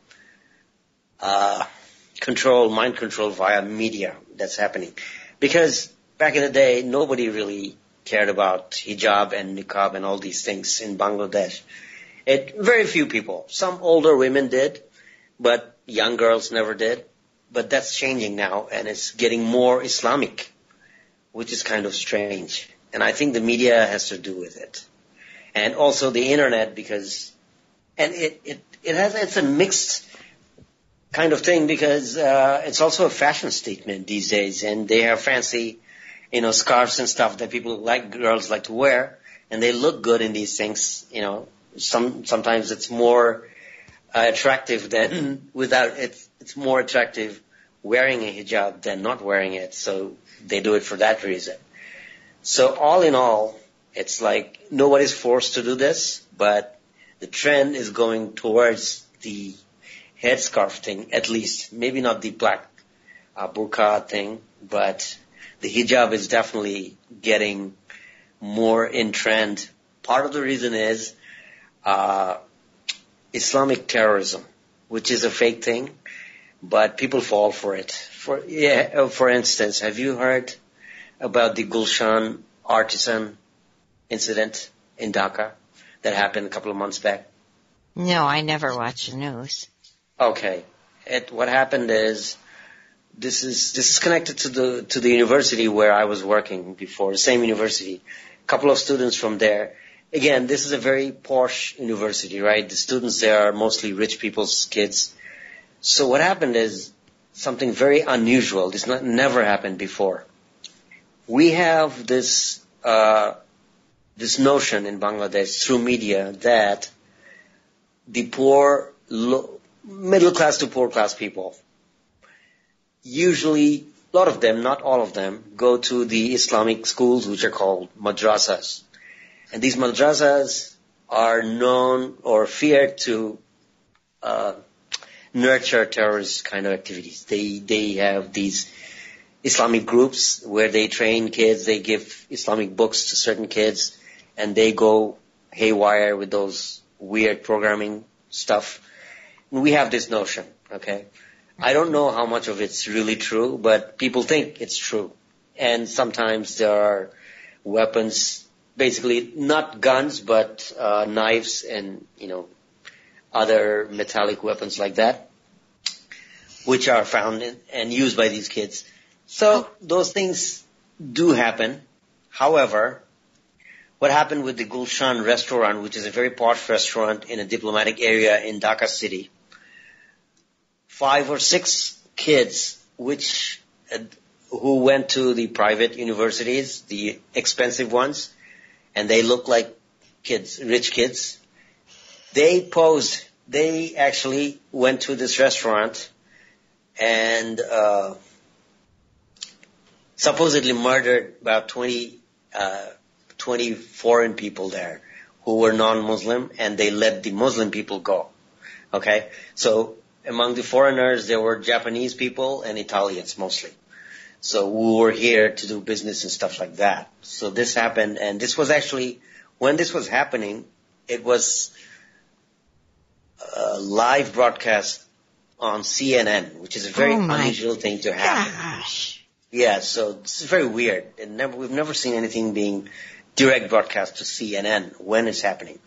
mind control via media that's happening. Because back in the day, nobody really cared about hijab and niqab and all these things in Bangladesh. Very few people. Some older women did, but young girls never did. But that's changing now, and it's getting more Islamic, which is kind of strange. And I think the media has to do with it. And also the internet, because it's a mixed kind of thing, because it's also a fashion statement these days, and they have fancy, scarves and stuff that girls like to wear, and they look good in these things. Sometimes it's more attractive than without it. It's more attractive wearing a hijab than not wearing it, so they do it for that reason. So all in all, it's like nobody's forced to do this, but the trend is going towards the headscarf thing, at least. Maybe not the black burqa thing, but the hijab is definitely getting more in trend. Part of the reason is Islamic terrorism, which is a fake thing, but people fall for it. For instance, have you heard about the Gulshan artisan incident in Dhaka that happened a couple of months back? No, I never watch the news. Okay. What happened is this is connected to the university where I was working before, the same university. A couple of students from there. Again, this is a very posh university, right? The students there are mostly rich people's kids. So what happened is something very unusual. This never happened before. We have this notion in Bangladesh through media that the poor, middle class to poor class people, usually a lot of them, not all of them, go to the Islamic schools which are called madrasas. And these madrasas are known or feared to nurture terrorist kind of activities. They have these Islamic groups where they train kids, they give Islamic books to certain kids, and they go haywire with those weird programming stuff. And we have this notion, okay? I don't know how much of it's really true, but people think it's true. And sometimes there are weapons, basically not guns, but knives and, other metallic weapons like that, which are found and used by these kids. So those things do happen. However, what happened with the Gulshan restaurant, which is a very posh restaurant in a diplomatic area in Dhaka city, 5 or 6 kids who went to the private universities, the expensive ones, and they look like kids, rich kids, they actually went to this restaurant and supposedly murdered about 20 foreign people there who were non-Muslim, and they let the Muslim people go. Okay? So among the foreigners, there were Japanese people and Italians mostly. So we were here to do business and stuff like that. So this happened, and this was actually, when this was happening, it was a live broadcast on CNN, which is a very unusual thing to happen. Gosh. Yeah, so it's very weird. We've never seen anything being direct broadcast to CNN when it's happening.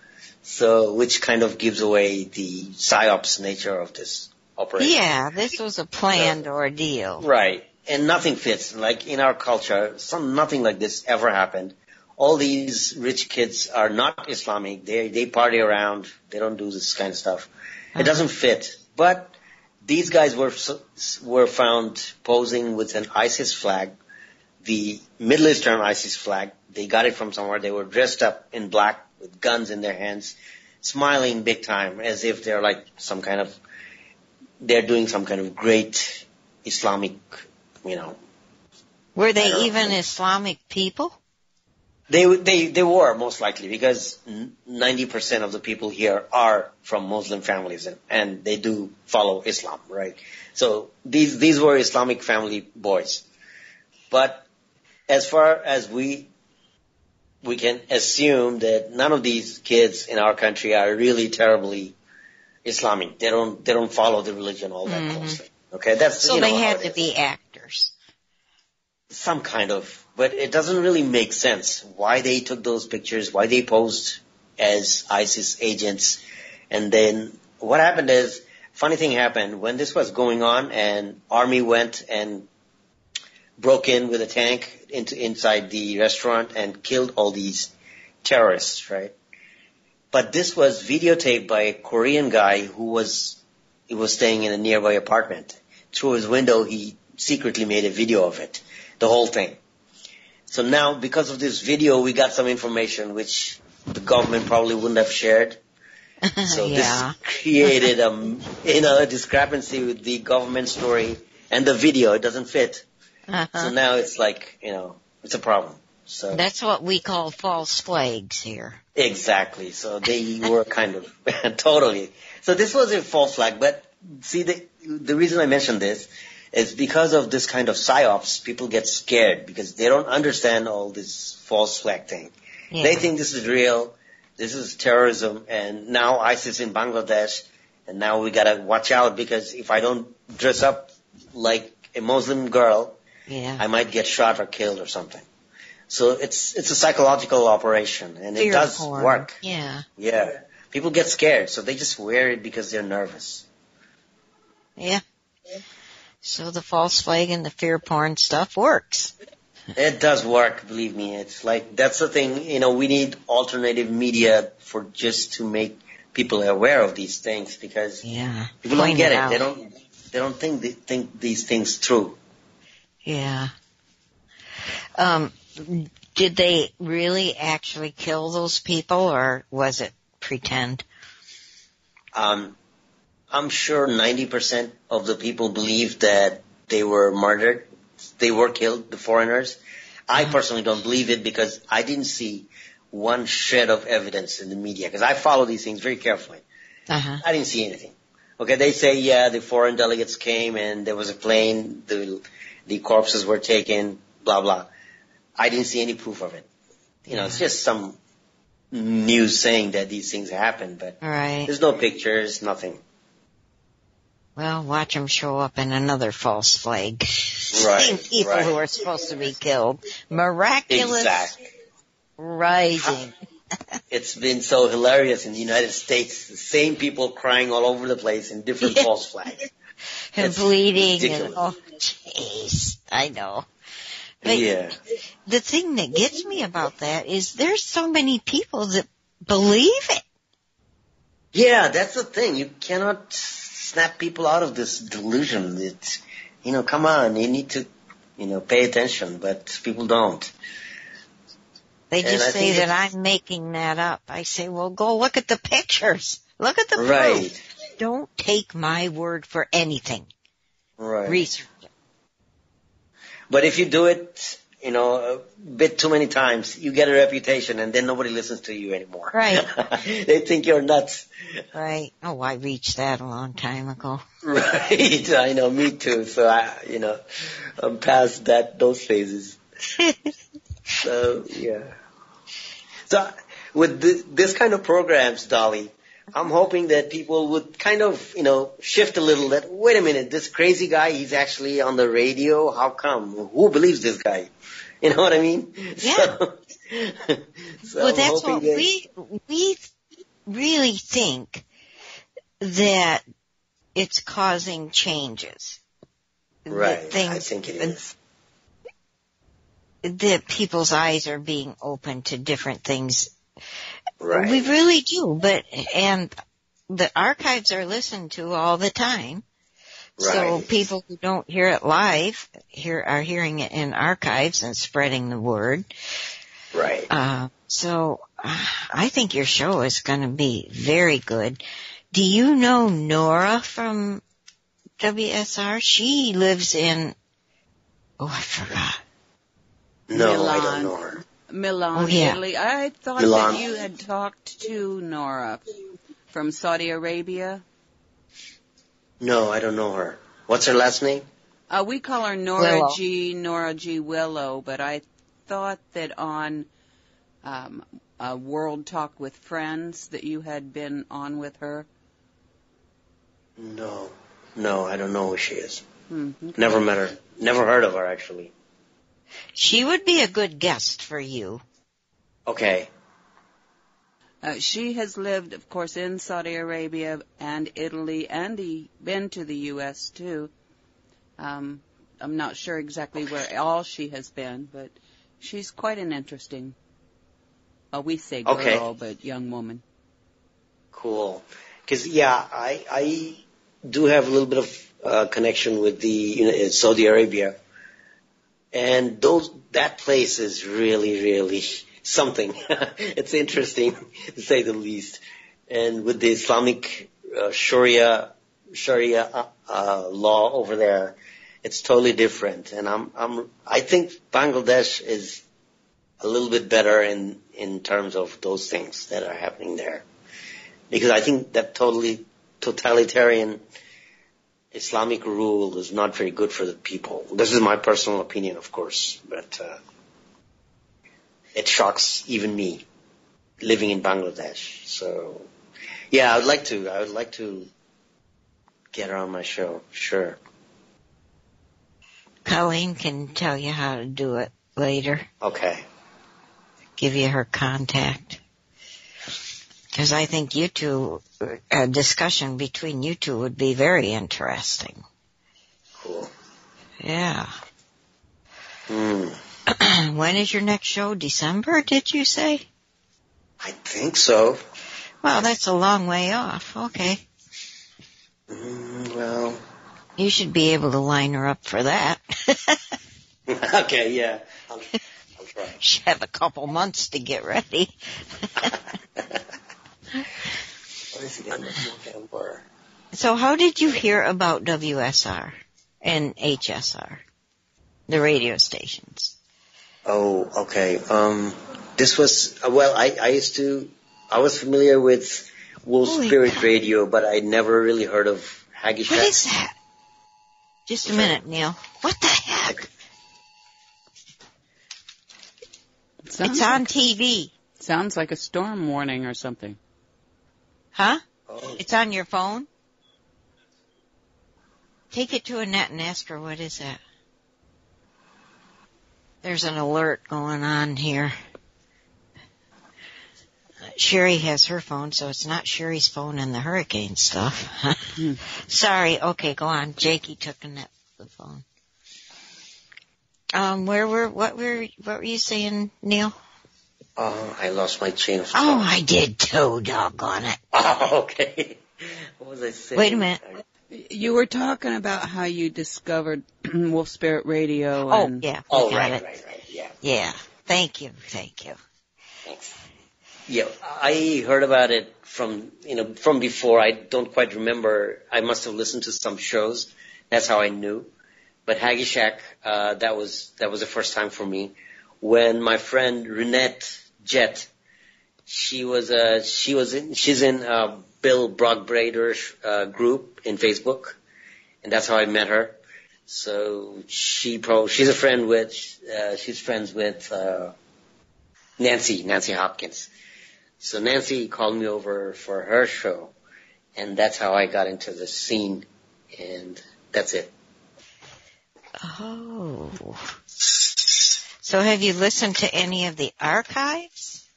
So, which kind of gives away the psyops nature of this operation. Yeah, this was a planned ordeal. Right. And nothing fits. Like in our culture, nothing like this ever happened. All these rich kids are not Islamic. They party around. They don't do this kind of stuff. It doesn't fit. But these guys were found posing with an ISIS flag, the Middle Eastern ISIS flag. They got it from somewhere. They were dressed up in black with guns in their hands, smiling big time, as if they're like they're doing some kind of great Islamic, Were they even Islamic people? They were most likely, because 90% of the people here are from Muslim families and they do follow Islam, right? So these were Islamic family boys. But as far as we can assume that none of these kids in our country are really terribly Islamic. They don't follow the religion all that closely. Okay, so they had to be actors. Some kind of, but it doesn't really make sense why they took those pictures, why they posed as ISIS agents. And then what happened is, funny thing happened when this was going on, and army went and broke in with a tank inside the restaurant and killed all these terrorists, right? But this was videotaped by a Korean guy who was staying in a nearby apartment. Through his window, he secretly made a video of it, the whole thing. So now, because of this video, we got some information which the government probably wouldn't have shared. So this created a discrepancy with the government story and the video. It doesn't fit. So now it's like, it's a problem. So that's what we call false flags here. Exactly. So they were kind of totally. So this was a false flag. But see, the reason I mentioned this It's because of this kind of psyops, people get scared because they don't understand all this false flag thing. Yeah. They think this is real, this is terrorism, and now ISIS in Bangladesh, and now we gotta watch out because if I don't dress up like a Muslim girl, Yeah. I might get shot or killed or something. So it's a psychological operation, and it does porn. work. Yeah. Yeah. People get scared, so they just wear it because they're nervous. Yeah. So the false flag and the fear porn stuff works. It does work, believe me. It's like, that's the thing, we need alternative media for just to make people aware of these things because Yeah. people don't Point get it it. out. They don't think these things through. Yeah. Did they really actually kill those people, or was it pretend? I'm sure 90% of the people believe that they were murdered. They were killed, the foreigners. I personally don't believe it because I didn't see one shred of evidence in the media because I follow these things very carefully. Uh-huh. I didn't see anything. Okay, they say, the foreign delegates came and there was a plane, the corpses were taken, blah, blah. I didn't see any proof of it. It's just some news saying that these things happened, but Right. there's no pictures, nothing. Well, watch them show up in another false flag. Right, Same people right. who are supposed to be killed. Miraculous Exactly. rising. It's been so hilarious in the United States. The same people crying all over the place in different Yeah. false flags. And It's bleeding ridiculous. and, oh, jeez. I know. But Yeah. the thing that gets me about that is there's so many people that believe it. Yeah, that's the thing. You cannot snap people out of this delusion. It's, come on, you need to, pay attention, but people don't. They And just I say think that I'm making that up. I say, well, go look at the pictures. Look at the Right. proof. Don't take my word for anything. Right. Research it. But if you do it, a bit too many times, you get a reputation and then nobody listens to you anymore. Right. They think you're nuts. Right. Oh, I reached that a long time ago. Right. I know, me too. So I'm past those phases. So, yeah. So, with this kind of programs, Dolly, I'm hoping that people would kind of, shift a little that, wait a minute, this crazy guy, he's actually on the radio. How come? Who believes this guy? You know what I mean? Yeah. So Well, I'm that's hoping what that, we really think that it's causing changes. Right. That I think it is. That people's eyes are being opened to different things. Right. We really do, and the archives are listened to all the time. So Right. people who don't hear it live are hearing it in archives and spreading the word. Right. So I think your show is going to be very good. Do you know Nora from WSR? She lives in, I forgot. No, I don't know her. Milan, Oh, yeah. Italy. I thought Milan. that you had talked to Nora from Saudi Arabia. No, I don't know her. What's her last name? We call her Nora Willow. Nora G. Willow, but I thought that on World Talk with Friends that you had been on with her. No, I don't know who she is. Okay. Never met her. Never heard of her, actually. She would be a good guest for you. Okay. She has lived, of course, in Saudi Arabia and Italy, and been to the U.S. too. I'm not sure exactly where all she has been, but she's quite an interesting, we say girl, Okay. but young woman. Cool. Because, I do have a little bit of connection with the Saudi Arabia. And that place is really, really something. It's interesting, to say the least. And with the Islamic Sharia law over there, it's totally different. And I think Bangladesh is a little bit better in terms of those things that are happening there. Because I think that totally totalitarian Islamic rule is not very good for the people. This is my personal opinion, of course, but it shocks even me living in Bangladesh. So, yeah, I would like to get her on my show, sure. Colleen can tell you how to do it later. Okay. Give you her contact. Because I think you two, a discussion between you two would be very interesting. Cool. Yeah. When is your next show? December, did you say? I think so. Well, that's a long way off. Okay. Well. You should be able to line her up for that. Okay, yeah. I'll try. She have a couple months to get ready. What is it in November? So how did you hear about WSR and HSR, the radio stations? Oh, okay. This was, well, I was familiar with Wolf Spirit Radio, but I never really heard of Haggis. What is that? Just a minute, Neil. What the heck? It's on TV. Sounds like a storm warning or something. Huh? Oh. It's on your phone? Take it to Annette and ask her what is that. There's an alert going on here. Sherry has her phone, so it's not Sherry's phone and the hurricane stuff. Sorry. Okay, go on. Jakey took Annette the phone. What were you saying, Neil? Oh, I lost my chain of thought. Oh, I did too, doggone it. Oh, okay. What was I saying? Wait a minute. You were talking about how you discovered Wolf Spirit Radio. Oh, and yeah. Oh, got right, it. yeah. Yeah. Thank you. Thanks. Yeah, I heard about it from before. I don't quite remember. I must have listened to some shows. That's how I knew. But Haggy Shack, that was the first time for me. When my friend Renette Jett, she's in Bill Brockbrader's group in Facebook, and that's how I met her. So she's friends with Nancy Hopkins. So Nancy called me over for her show, and that's how I got into the scene, and that's it. Oh. So have you listened to any of the archives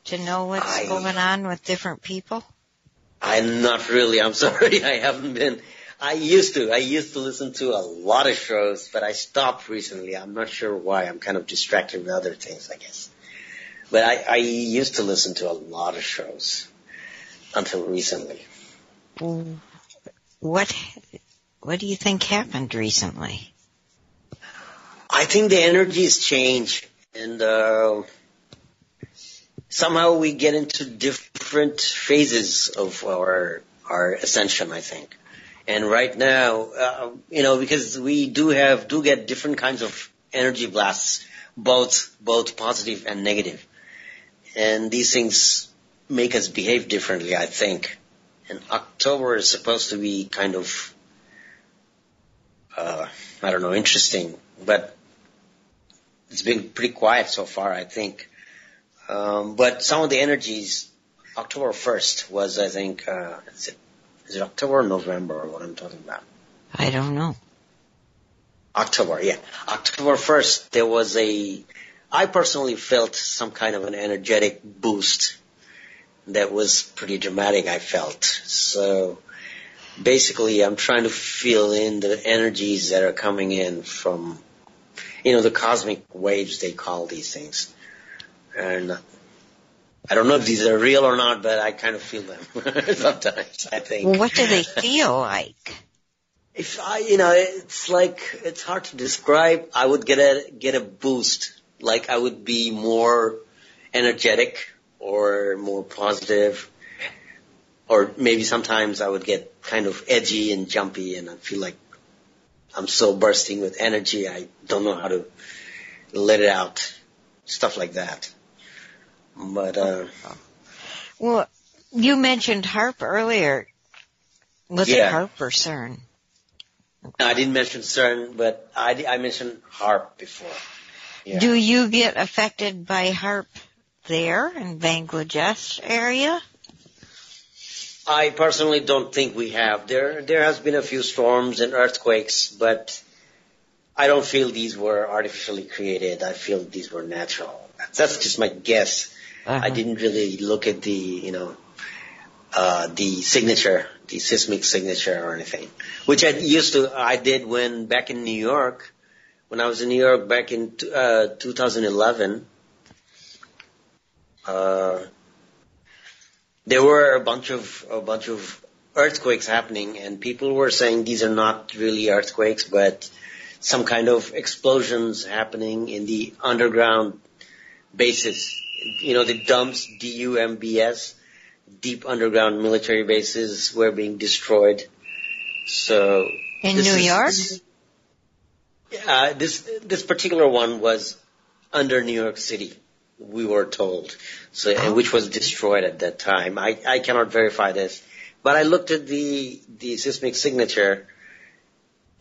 to know what's going on with different people? I'm not really. I'm sorry. I haven't been. I used to listen to a lot of shows, but I stopped recently. I'm not sure why. I'm kind of distracted with other things, I guess. But I used to listen to a lot of shows until recently. What do you think happened recently? I think the energies change, and somehow we get into different phases of our ascension, I think. And right now, because we do get different kinds of energy blasts, both positive and negative. And these things make us behave differently, I think. And October is supposed to be kind of, interesting. But it's been pretty quiet so far, I think. But some of the energies, October 1st was, I think, is it October or November or what I'm talking about? I don't know. October, yeah. October 1st, there was I personally felt some kind of an energetic boost that was pretty dramatic, I felt. So basically, I'm trying to feel in the energies that are coming in from, the cosmic waves, they call these things. And I don't know if these are real or not, but I kind of feel them sometimes, I think. Well, what do they feel like? It's hard to describe. I would get a boost. Like I would be more energetic or more positive, or maybe sometimes I would get kind of edgy and jumpy, and I feel like I'm so bursting with energy I don't know how to let it out, stuff like that. But well, you mentioned HARP earlier. Was it HARP or CERN? I didn't mention CERN, but I mentioned HARP before. Yeah. Do you get affected by HARP there in Bangladesh area? I personally don't think we have. There has been a few storms and earthquakes, but I don't feel these were artificially created. I feel these were natural. That's just my guess. Uh-huh. I didn't really look at the signature, the seismic signature or anything, which I did back in New York, when I was in New York back in 2011. There were a bunch of earthquakes happening, and people were saying these are not really earthquakes, but some kind of explosions happening in the underground bases. The dumps, DUMBS, deep underground military bases, were being destroyed. So in New York, this particular one was under New York City, we were told. So, which was destroyed at that time. I cannot verify this, but I looked at the seismic signature,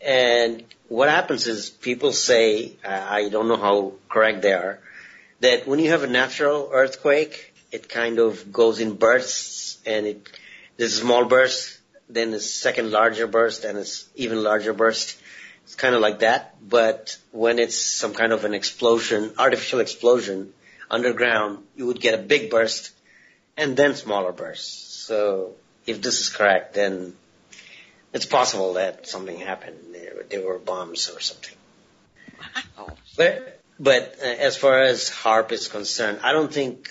and what happens is people say, I don't know how correct they are, that when you have a natural earthquake, it kind of goes in bursts, and there's a small burst, then a second larger burst, and it's even larger burst. It's kind of like that. But when it's some kind of an explosion, artificial explosion underground, you would get a big burst and then smaller bursts. So if this is correct, then it's possible that something happened. There were bombs or something. Wow. But as far as HARP is concerned, I don't think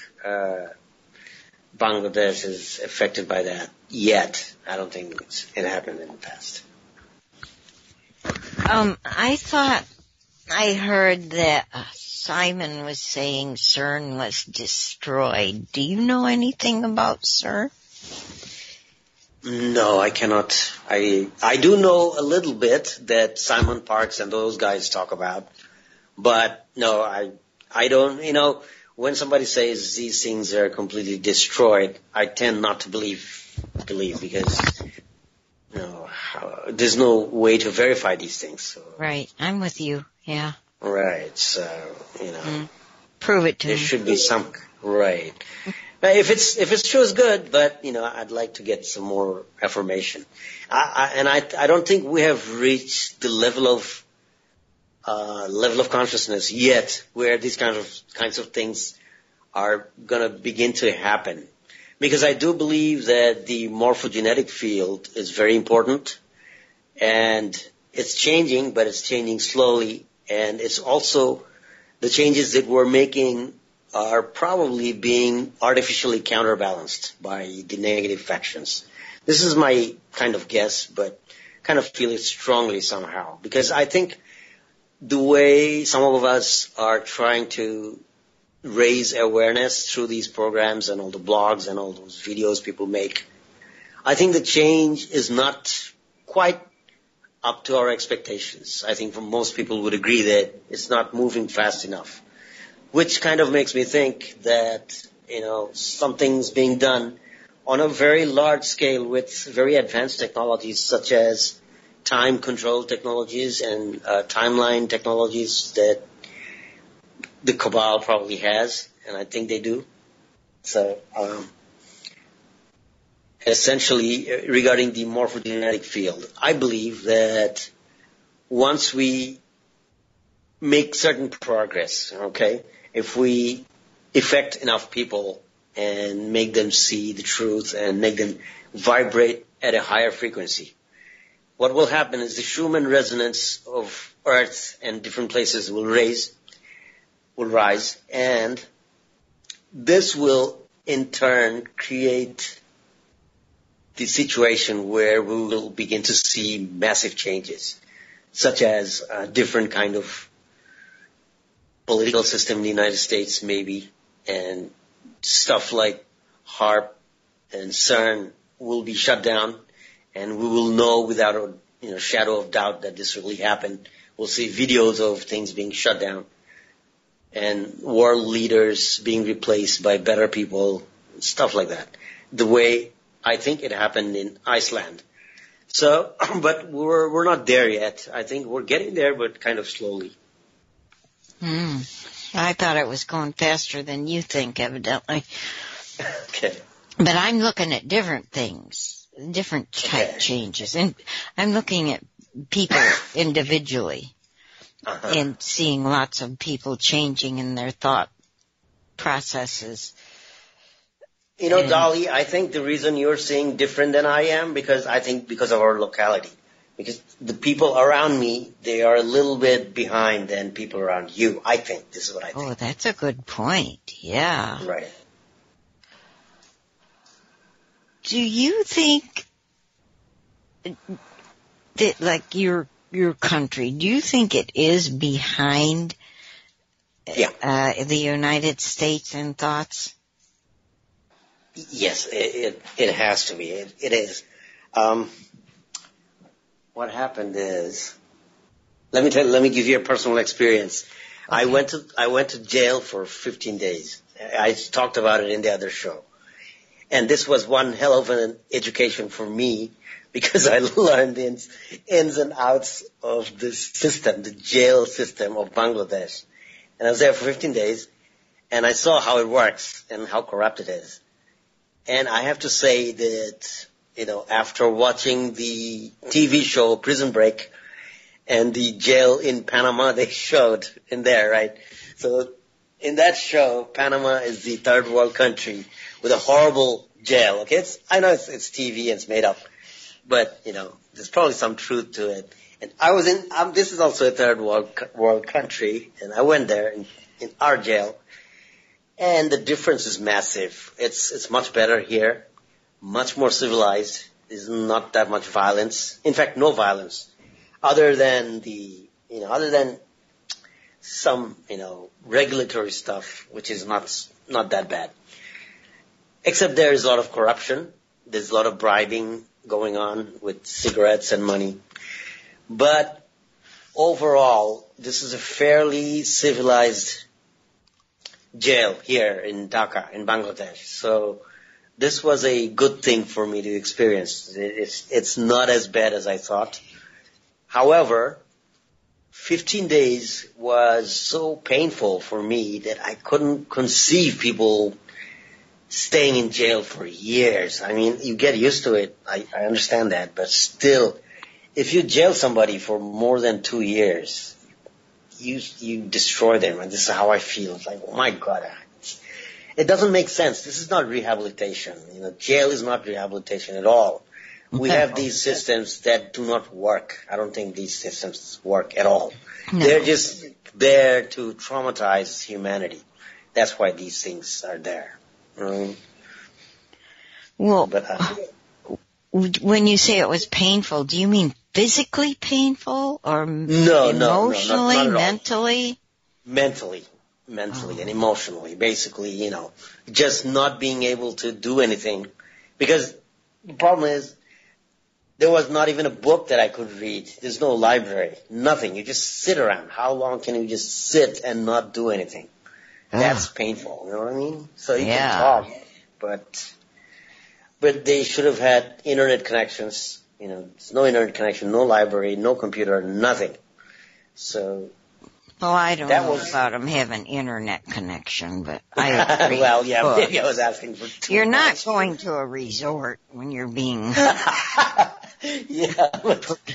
Bangladesh is affected by that yet. I don't think it happened in the past. I thought I heard that Simon was saying CERN was destroyed. Do you know anything about CERN? No, I cannot. I do know a little bit that Simon Parkes and those guys talk about, but no, I don't. When somebody says these things are completely destroyed, I tend not to believe because there's no way to verify these things. So. Right, I'm with you. Yeah. Right. So prove it to me. There should be some right. If it's true, it's good. But I'd like to get some more affirmation. I don't think we have reached the level of consciousness yet where these kinds of things are going to begin to happen. Because I do believe that the morphogenetic field is very important, and it's changing, but it's changing slowly, and it's also the changes that we're making are probably being artificially counterbalanced by the negative factions. This is my kind of guess, but kind of feel it strongly somehow, because I think the way some of us are trying to raise awareness through these programs and all the blogs and all those videos people make, I think the change is not quite up to our expectations. I think most people would agree that it's not moving fast enough, which kind of makes me think that, something's being done on a very large scale with very advanced technologies such as time control technologies and timeline technologies that the cabal probably has, and I think they do. So, essentially, regarding the morphogenetic field, I believe that once we make certain progress, if we affect enough people and make them see the truth and make them vibrate at a higher frequency, what will happen is the Schumann resonance of Earth and different places will rise, and this will in turn create the situation where we will begin to see massive changes, such as a different kind of political system in the United States maybe, and stuff like HARP and CERN will be shut down, and we will know without a shadow of doubt that this really happened. We'll see videos of things being shut down and world leaders being replaced by better people, stuff like that. The way I think it happened in Iceland. So, but we're not there yet. I think we're getting there, but kind of slowly. I thought it was going faster than you think, evidently. Okay. But I'm looking at different things, different type changes. And I'm looking at people individually and seeing lots of people changing in their thought processes. You know, Dolly, I think the reason you're seeing different than I am, because of our locality. Because the people around me, they are a little bit behind than people around you. I think. This is what I think. Oh, that's a good point. Yeah. Right. Do you think that, like, your country, do you think it is behind the United States in thoughts? Yes, it has to be. It is. What happened is, let me give you a personal experience. Okay. I went to jail for 15 days. I talked about it in the other show. And this was one hell of an education for me because I learned the ins and outs of the system, the jail system of Bangladesh. And I was there for 15 days and I saw how it works and how corrupt it is. And I have to say that, you know, after watching the TV show Prison Break and the jail in Panama they showed in there, right? So in that show, Panama is the third world country with a horrible jail, okay? I know it's TV and it's made up, but, you know, there's probably some truth to it. And I was this is also a third world country, and I went there in our jail, and the difference is massive. It's much better here, much more civilized. There's not that much violence. In fact, no violence, other than some, you know, regulatory stuff, which is not that bad. Except there is a lot of corruption. There's a lot of bribing going on with cigarettes and money. But overall, this is a fairly civilized jail here in Dhaka, in Bangladesh. So this was a good thing for me to experience. It's not as bad as I thought. However, 15 days was so painful for me that I couldn't conceive people staying in jail for years. I mean, you get used to it. I understand that. But still, if you jail somebody for more than 2 years, you destroy them. And this is how I feel. It's like, oh my God. It doesn't make sense. This is not rehabilitation. You know, jail is not rehabilitation at all. We have these systems that do not work. I don't think these systems work at all. No. They're just there to traumatize humanity. That's why these things are there. Well, when you say it was painful, do you mean physically painful or emotionally, not mentally? Mentally and emotionally. Basically, you know, just not being able to do anything. Because the problem is, there was not even a book that I could read. There's no library. Nothing. You just sit around. How long can you just sit and not do anything? That's painful. You know what I mean? So you can talk, but they should have had internet connections. You know, there's no internet connection, no library, no computer, nothing. So. Well, I don't know about them having internet connection, but I agree. Well, yeah, maybe I was asking for too You're much. not going to a resort when you're being put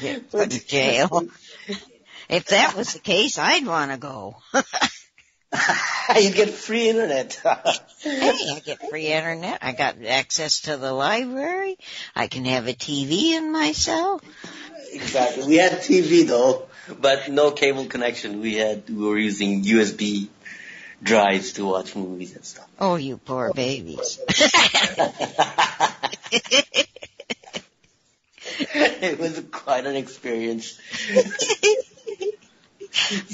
in jail. If that was the case, I'd want to go. You get free internet. Hey, I get free internet. I got access to the library. I can have a TV in my cell. Exactly. We had TV though, but no cable connection. We were using USB drives to watch movies and stuff. Oh, you poor babies. It was quite an experience.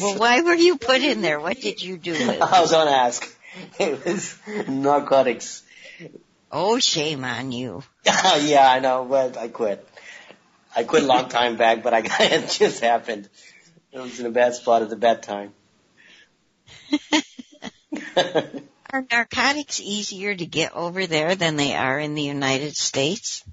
Well, why were you put in there? What did you do? I was going to ask. It was narcotics. Oh, shame on you. Yeah, I know, but I quit. I quit a long time back, but it just happened. I was in a bad spot at a bad time. Are narcotics easier to get over there than they are in the United States?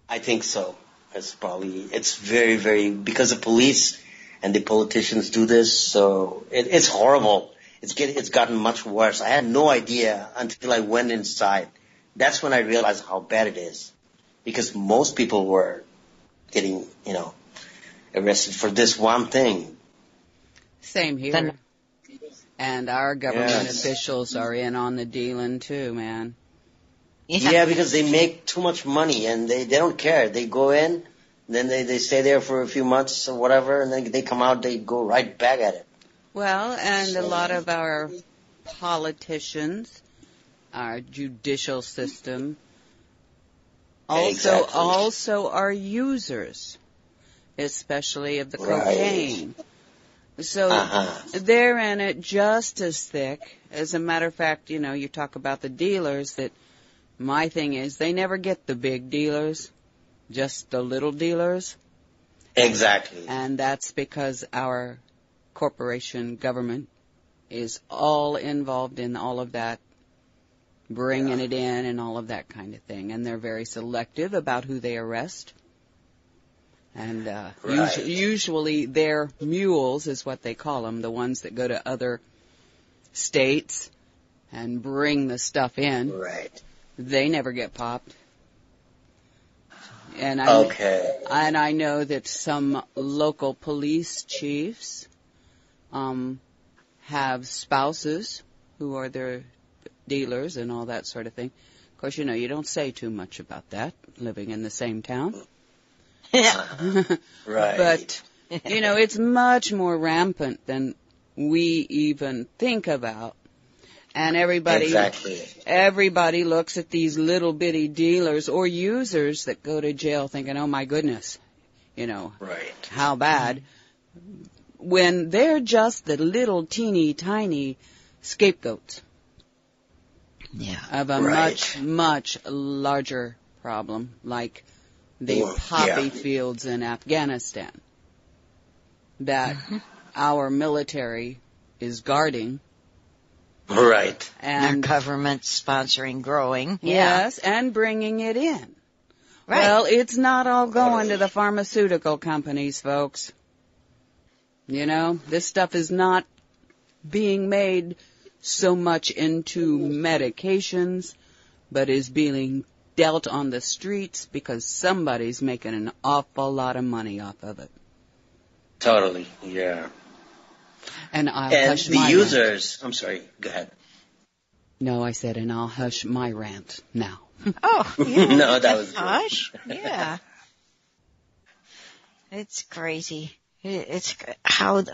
I think so. It's very, very, because the police and the politicians do this, so it's horrible. It's gotten much worse. I had no idea until I went inside. That's when I realized how bad it is. Because most people were getting, arrested for this one thing. Same here. And our government officials are in on the dealing too, man. Yeah, because they make too much money and they don't care. They go in, then they stay there for a few months or whatever, and then they come out, they go right back at it. Well, and a lot of our politicians, our judicial system, also are users, especially of the cocaine. So they're in it just as thick. As a matter of fact, you talk about the dealers, that my thing is they never get the big dealers, just the little dealers. Exactly. And that's because our corporation government is all involved in all of that, bringing it in and all of that kind of thing. And they're very selective about who they arrest. And usually their mules is what they call them, the ones that go to other states and bring the stuff in. Right. They never get popped. And I know that some local police chiefs have spouses who are their dealers and all that sort of thing. Of course, you don't say too much about that, living in the same town. Right. But, it's much more rampant than we even think about. And everybody looks at these little bitty dealers or users that go to jail thinking, oh my goodness, how bad. When they're just the little teeny tiny scapegoats of a much, much larger problem, like the poppy fields in Afghanistan that our military is guarding. Right. And our government sponsoring growing. Yes, and bringing it in. Right. Well, it's not all going to the pharmaceutical companies, folks. This stuff is not being made so much into medications, but is being dealt on the streets because somebody's making an awful lot of money off of it. Totally, yeah. And hush the my users, rant. I'm sorry, go ahead. No, I said, and I'll hush my rant now. Oh, yeah. No, that was good. Hush, yeah. It's crazy. It's how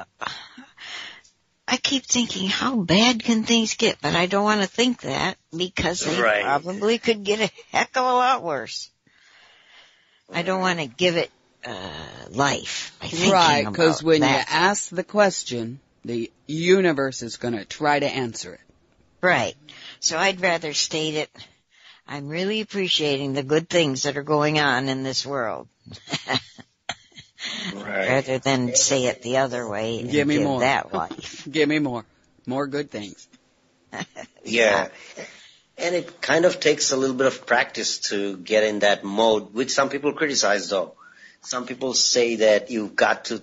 I keep thinking, how bad can things get? But I don't want to think that because they probably could get a heck of a lot worse. I don't want to give it life by thinking right, because when that. you ask the question, the universe is going to try to answer it. Right. So I'd rather state it. I'm really appreciating the good things that are going on in this world. Rather than say it the other way and give more. That life. Give me more. More good things. Yeah. And it kind of takes a little bit of practice to get in that mode, which some people criticize, though. Some people say that you've got to,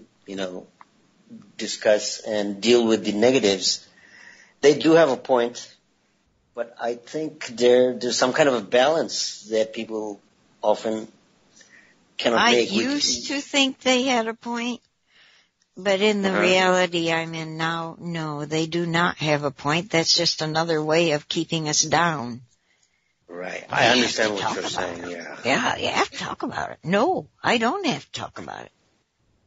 discuss and deal with the negatives. They do have a point, but I think there's some kind of a balance that people often cannot make. I used to think they had a point, but in the reality I'm in now, no, they do not have a point. That's just another way of keeping us down. Right. I understand what you're saying, yeah. Yeah, you have to talk about it. No, I don't have to talk about it.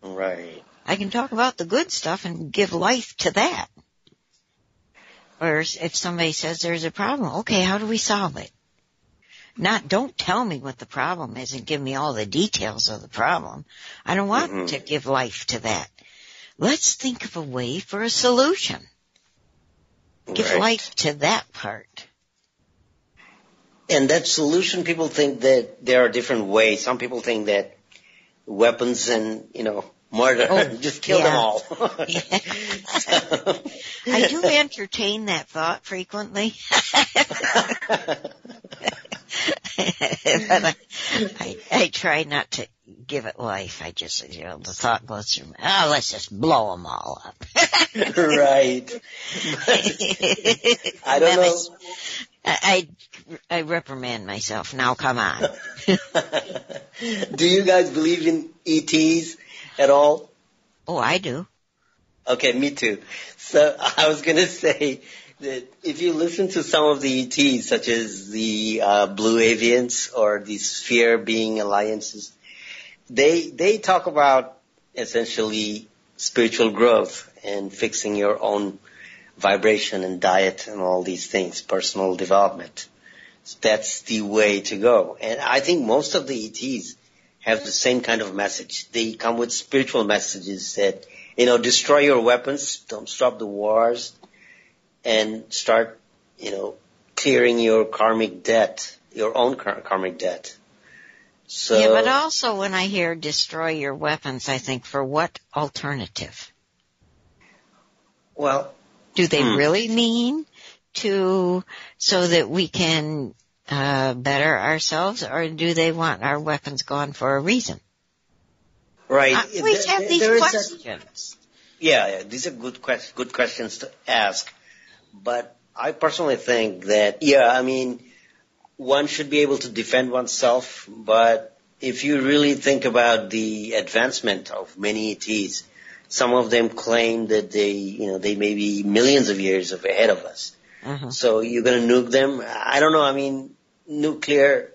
Right. I can talk about the good stuff and give life to that. Or if somebody says there's a problem, okay, how do we solve it? Don't tell me what the problem is and give me all the details of the problem. I don't want to give life to that. Let's think of a way for a solution. Give life to that part. And that solution, people think that there are different ways. Some people think that weapons and, murder, just kill them all. I do entertain that thought frequently. But I try not to give it life. I just, the thought goes through, let's just blow them all up. Right. I don't know. I reprimand myself. Now come on. Do you guys believe in ETs at all? Oh, I do. Okay, me too. So I was going to say that if you listen to some of the ETs, such as the Blue Avians or the Sphere Being Alliances, they talk about essentially spiritual growth and fixing your own vibration and diet and all these things, personal development. So that's the way to go. And I think most of the ETs have the same kind of message. They come with spiritual messages that, destroy your weapons, don't stop the wars, and start, clearing your karmic debt, your own karmic debt. So, yeah, but also when I hear destroy your weapons, I think, for what alternative? Well, do they really mean so that we can better ourselves, or do they want our weapons gone for a reason? Right. I always have these questions. Yeah, these are good questions to ask. But I personally think that, one should be able to defend oneself. But if you really think about the advancement of many ETs, some of them claim that they may be millions of years ahead of us. Uh-huh. So you're going to nuke them? I don't know. Nuclear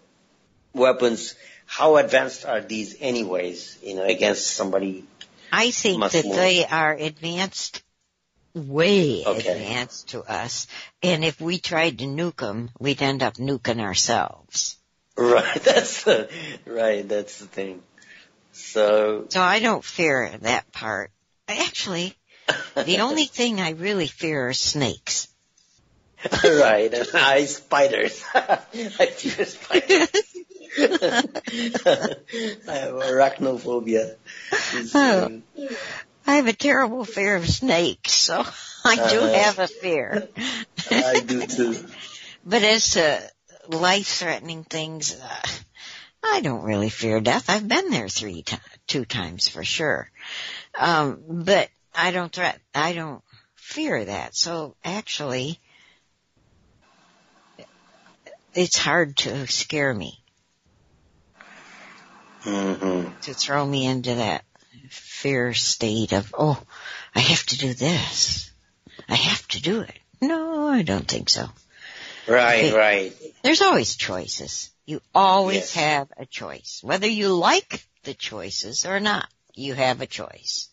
weapons, how advanced are these anyways, against somebody? I think that more. They are advanced, advanced to us. And if we tried to nuke them, we'd end up nuking ourselves. Right. That's the thing. So I don't fear that part. Actually, the only thing I really fear are snakes. Right, and spiders. I fear spiders. I have arachnophobia. I have a terrible fear of snakes, so I do have a fear. I do too. But as to life-threatening things, I don't really fear death. I've been there 2 times for sure. But I don't fear that. So actually, it's hard to scare me. Mm-hmm. To throw me into that fear state of, I have to do this. I have to do it. No, I don't think so. Right. There's always choices. You always have a choice. Whether you like the choices or not, you have a choice.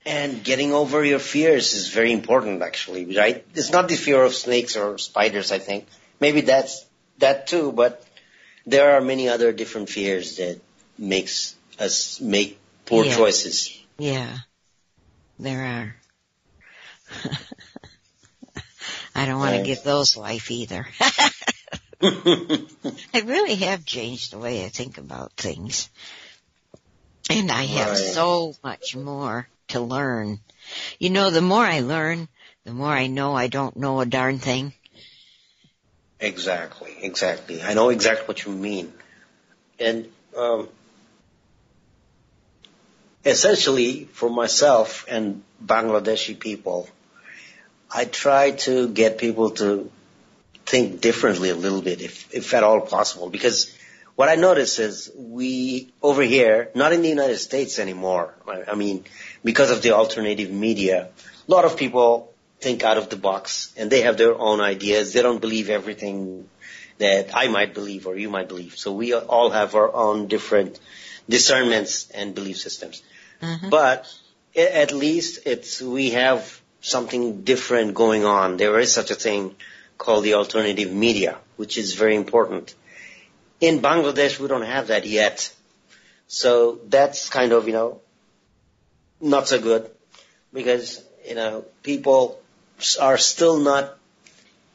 And getting over your fears is very important, actually, right? It's not the fear of snakes or spiders, I think. Maybe that's that too, but there are many other different fears that makes us make poor choices. Yeah, there are. I don't want to give those life either. I really have changed the way I think about things. And I have so much more to learn. The more I learn, the more I know I don't know a darn thing. Exactly. I know exactly what you mean. And essentially, for myself and Bangladeshi people, I try to get people to think differently a little bit, if at all possible. Because what I notice is we, over here, not in the United States anymore, because of the alternative media, a lot of people think out of the box and they have their own ideas. They don't believe everything that I might believe or you might believe. So we all have our own different discernments and belief systems. Mm-hmm. But at least we have something different going on. There is such a thing called the alternative media, which is very important. In Bangladesh, we don't have that yet. So that's kind of, not so good because, people are still not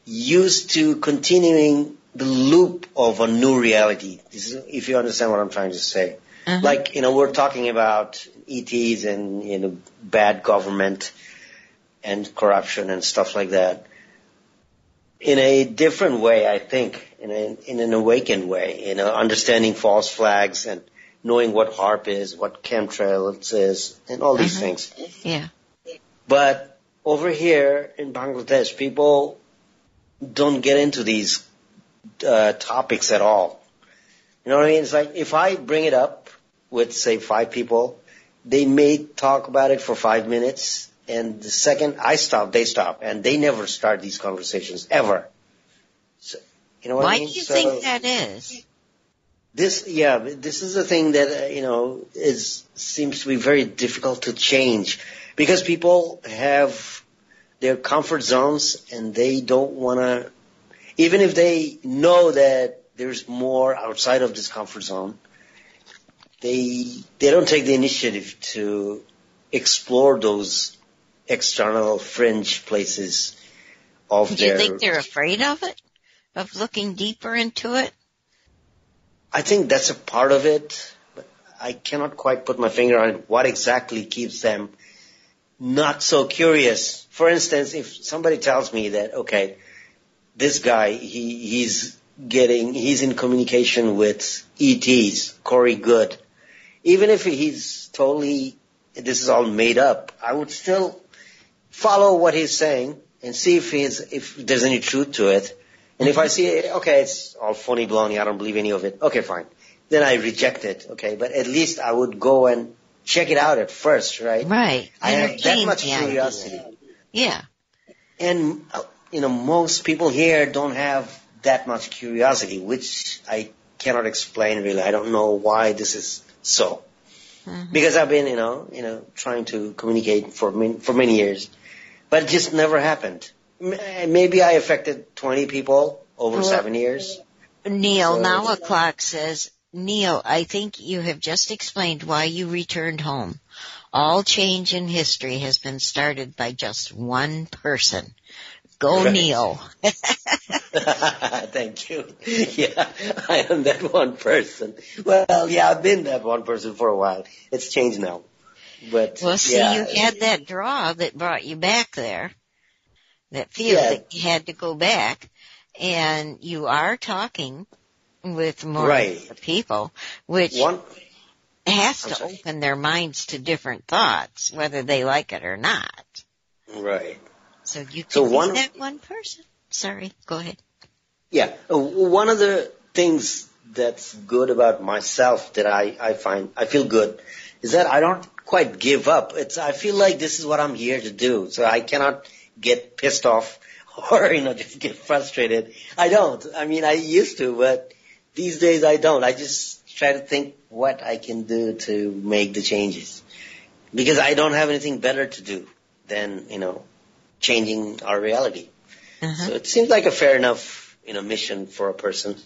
used to continuing the loop of a new reality. If you understand what I'm trying to say. Uh-huh. Like, we're talking about ETs and, bad government and corruption and stuff like that. In a different way, I think, in an awakened way, understanding false flags and knowing what HARP is, what chemtrails is, and all these things. Yeah. But over here in Bangladesh, people don't get into these topics at all. You know what I mean? It's like if I bring it up with, say, 5 people, they may talk about it for 5 minutes, and the second I stop, they stop, and they never start these conversations ever. So, you know what I mean? Why do you think that is? This is the thing that seems to be very difficult to change, because people have their comfort zones and they don't want to, even if they know that there's more outside of this comfort zone, they don't take the initiative to explore those external fringe places of Do you think they're afraid of it? Of looking deeper into it? I think that's a part of it, but I cannot quite put my finger on it. What exactly keeps them not so curious? For instance, if somebody tells me that, okay, this guy, he's in communication with ETs, Corey Good. Even if this is all made up, I would still follow what he's saying and see if there's any truth to it. And if I see, okay, it's all phony baloney, I don't believe any of it, okay, fine. Then I reject it, okay? But at least I would go and check it out at first, right? Right. I have that much curiosity. Yeah. And, most people here don't have that much curiosity, which I cannot explain really. I don't know why this is so. Mm-hmm. Because I've been, trying to communicate for many years, but it just never happened. Maybe I affected 20 people over 7 years. Neel, now a clock says, Neel, I think you have just explained why you returned home. All change in history has been started by just one person. Go, right. Neel. Thank you. Yeah, I am that one person. Well, yeah, I've been that one person for a while. It's changed now. But well, see, you had that draw that brought you back there. That feel that you had to go back, and you are talking with more people, which has to open their minds to different thoughts, whether they like it or not. Right. So you can be that one person. Sorry, go ahead. Yeah, one of the things that's good about myself that I find, I feel good, is that I don't quite give up. I feel like this is what I'm here to do, so I cannot get pissed off or, just get frustrated. I don't. I mean, I used to, but these days I don't. I just try to think what I can do to make the changes. Because I don't have anything better to do than, changing our reality. So it seems like a fair enough, mission for a person.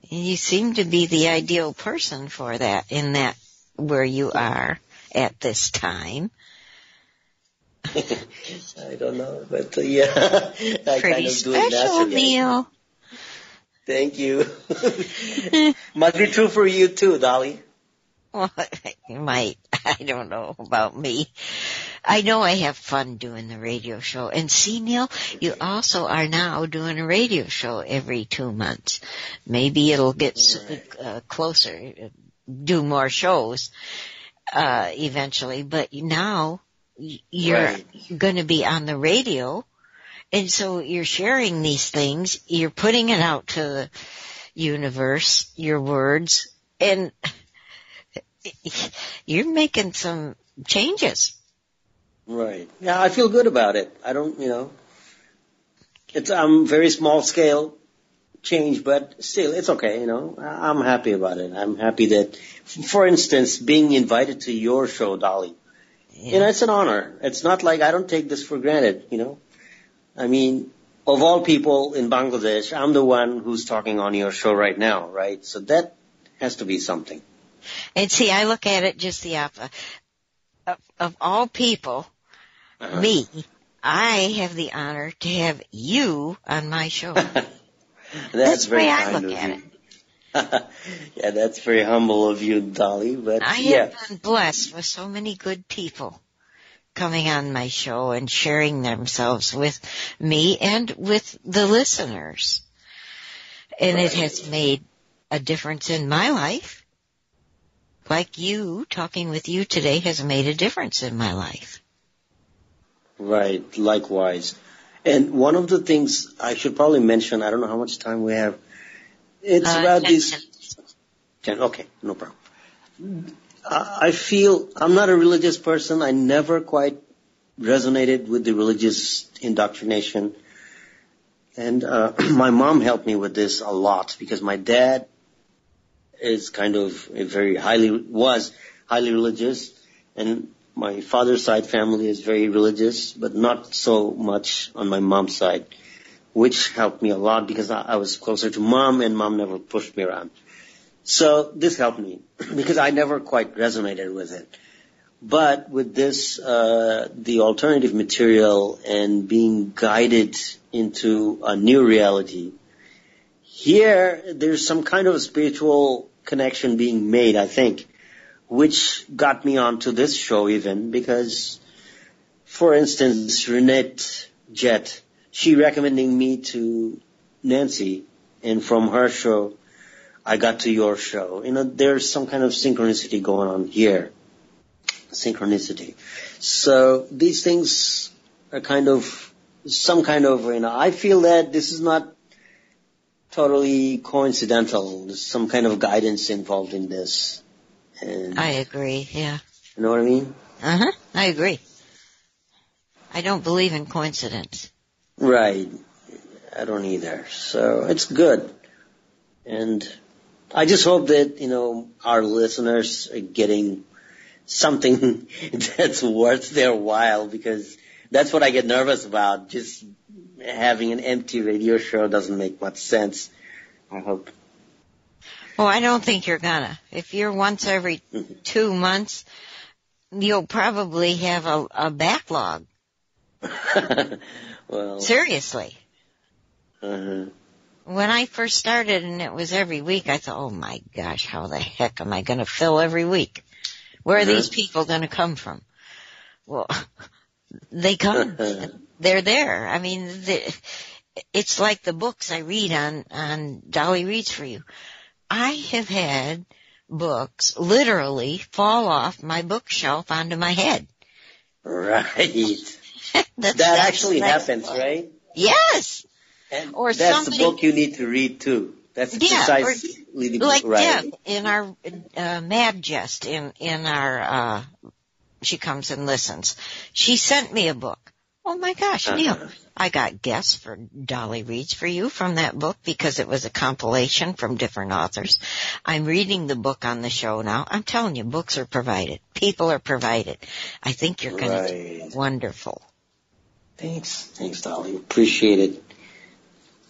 You seem to be the ideal person for that, in that where you are at this time. I don't know, but yeah, I pretty kind of do special, it naturally. Neel. Thank you. Must be true for you too, Dolly. Well, you might. I don't know about me. I know I have fun doing the radio show. And see, Neel, you also are now doing a radio show every 2 months. Maybe it'll get closer, do more shows eventually. But now you're going to be on the radio, and so you're sharing these things. You're putting it out to the universe, your words, and you're making some changes. Right. Yeah, I feel good about it. I don't, it's very small scale change, but still, it's okay, I'm happy about it. I'm happy that, for instance, being invited to your show, Dolly, it's an honor. It's not like I don't take this for granted, I mean, of all people in Bangladesh, I'm the one who's talking on your show right now, right? So that has to be something. And see, I look at it just the opposite. Of all people, me, I have the honor to have you on my show. That's the very way kind I look of at you. it. Yeah, that's very humble of you, Dolly. But I have been blessed with so many good people coming on my show and sharing themselves with me and with the listeners. And it has made a difference in my life. like you, talking with you today has made a difference in my life. Right, likewise. And one of the things I should probably mention, I don't know how much time we have. It's about 10 this. minutes. 10, okay, no problem. I feel I'm not a religious person. I never quite resonated with the religious indoctrination. And my mom helped me with this a lot because my dad is kind of was highly religious, and my father's side family is very religious, but not so much on my mom's side, which helped me a lot because I was closer to mom, and mom never pushed me around. So this helped me because I never quite resonated with it. But with this, the alternative material and being guided into a new reality, here there's some kind of a spiritual connection being made, I think, which got me onto this show even because, for instance, Renette Jett, she recommending me to Nancy, and from her show, I got to your show. You know, there's some kind of synchronicity going on here. Synchronicity. So these things are some kind of, I feel that this is not totally coincidental. There's some kind of guidance involved in this. And I agree, yeah. you know what I mean? Uh-huh, I agree. I don't believe in coincidence. Right. I don't either. So it's good. And I just hope that, our listeners are getting something that's worth their while, because that's what I get nervous about. Just having an empty radio show doesn't make much sense. I hope. Well, I don't think you're gonna. If you're once every 2 months, you'll probably have a backlog. Well. Seriously. Uh-huh. When I first started and it was every week, I thought, oh my gosh, how the heck am I gonna fill every week? Where are these people gonna come from? Well, they come. They're there. I mean, it's like the books I read on Dolly Reads For You. I have had books literally fall off my bookshelf onto my head. Right. That actually happens, right? Yes. And or that's the book you need to read too. That's precisely the book, like right? Deb in our Mad Jest in our she comes and listens. She sent me a book. Oh my gosh, Neel, I got guests for Dolly Reads For You from that book because it was a compilation from different authors. I'm reading the book on the show now. I'm telling you, books are provided. People are provided. I think you're going to do wonderful. Thanks, Dolly. Appreciate it.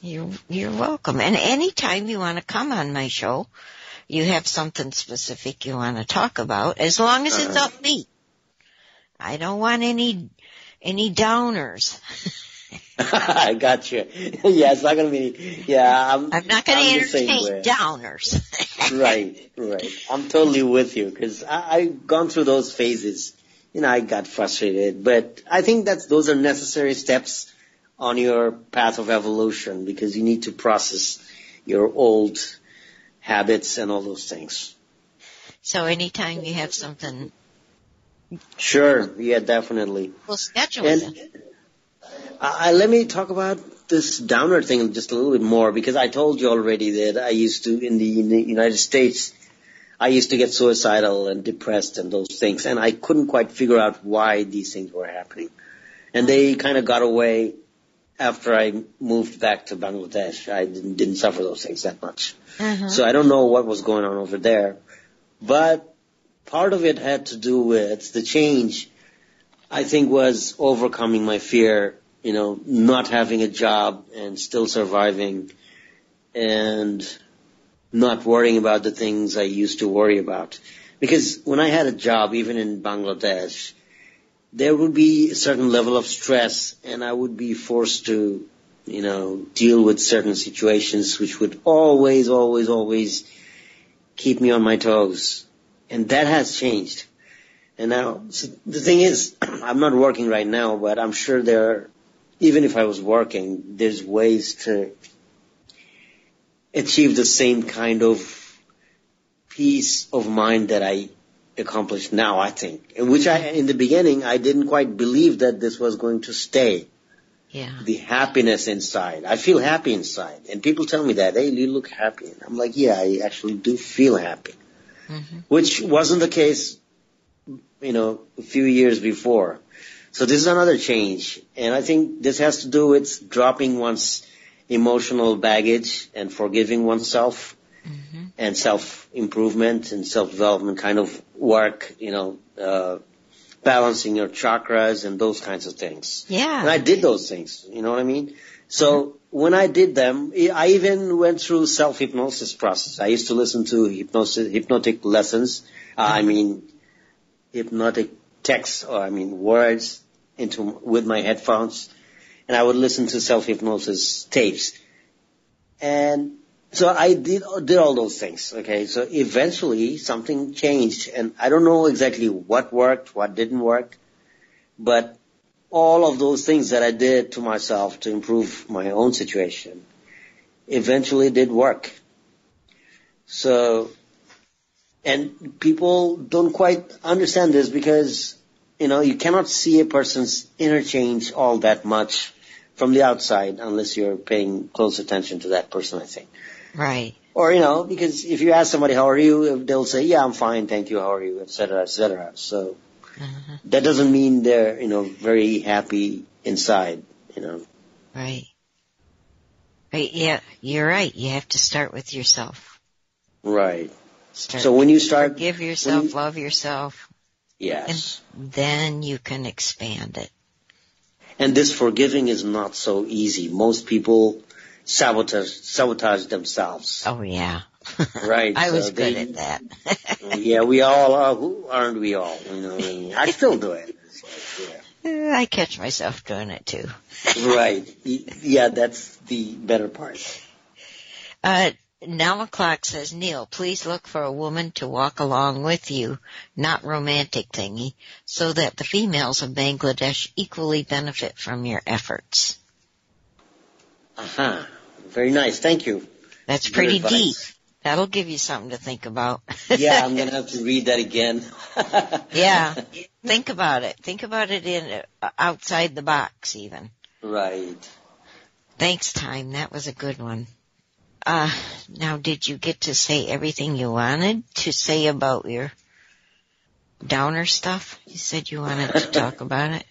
You're welcome. And anytime you want to come on my show, you have something specific you want to talk about, as long as it's upbeat. I don't want any downers. I got you. Yeah, it's not going to be, I'm not going to entertain downers. Right. I'm totally with you, because I've gone through those phases. I got frustrated, but I think those are necessary steps on your path of evolution, because you need to process your old habits and all those things. So anytime you have something. Sure, yeah, definitely. We'll schedule it. Let me talk about this downer thing just a little bit more, because I told you already that I used to, in the United States, I used to get suicidal and depressed and those things, and I couldn't quite figure out why these things were happening. And they kind of got away after I moved back to Bangladesh. I didn't suffer those things that much. So I don't know what was going on over there. But part of it had to do with the change, I think, was overcoming my fear, not having a job and still surviving, and not worrying about the things I used to worry about. Because when I had a job, even in Bangladesh, there would be a certain level of stress, and I would be forced to, deal with certain situations which would always keep me on my toes. And that has changed. And now, so the thing is, I'm not working right now, but I'm sure even if I was working, there's ways to achieve the same kind of peace of mind that I accomplished now, I think. And which in the beginning, I didn't quite believe that this was going to stay. Yeah. The happiness inside. I feel happy inside. And people tell me that, hey, you look happy. And I'm like, yeah, I actually do feel happy. Mm-hmm. Which wasn't the case, a few years before. So this is another change. And I think this has to do with dropping one's emotional baggage and forgiving oneself, mm-hmm. and self-improvement and self-development kind of work, balancing your chakras and those kinds of things. Yeah. And I did those things, you know what I mean? So when I did them, I even went through self-hypnosis process. I used to listen to hypnotic lessons, hypnotic texts, words with my headphones. And I would listen to self-hypnosis tapes. And so I did all those things, okay? So eventually something changed, and I don't know exactly what worked, what didn't work, but all of those things that I did to myself to improve my own situation eventually did work. So, and people don't quite understand this because, you cannot see a person's inner change all that much from the outside unless you're paying close attention to that person, I think. Right. Or, because if you ask somebody, how are you? They'll say, yeah, I'm fine, thank you, how are you, et cetera, et cetera. So that doesn't mean they're, very happy inside, Right. Right, yeah, you're right. You have to start with yourself. Right. So when you start... Forgive yourself, love yourself. Yes. And then you can expand it. And this forgiving is not so easy. Most people sabotage themselves. Oh, yeah. Right. I was good at that. Yeah, we all are. Who aren't we all? I still do it. Yeah. I catch myself doing it, too. Right. Yeah, that's the better part. Now o'clock says, Neel, please look for a woman to walk along with you, not romantic thingy, so that the females of Bangladesh equally benefit from your efforts. Uh-huh. Very nice. Thank you. That's pretty deep. That'll give you something to think about. Yeah, I'm going to have to read that again. Yeah. Think about it. Think about it outside the box even. Right. Thanks, Time. That was a good one. Now, did you get to say everything you wanted to say about your downer stuff? You said you wanted to talk about it.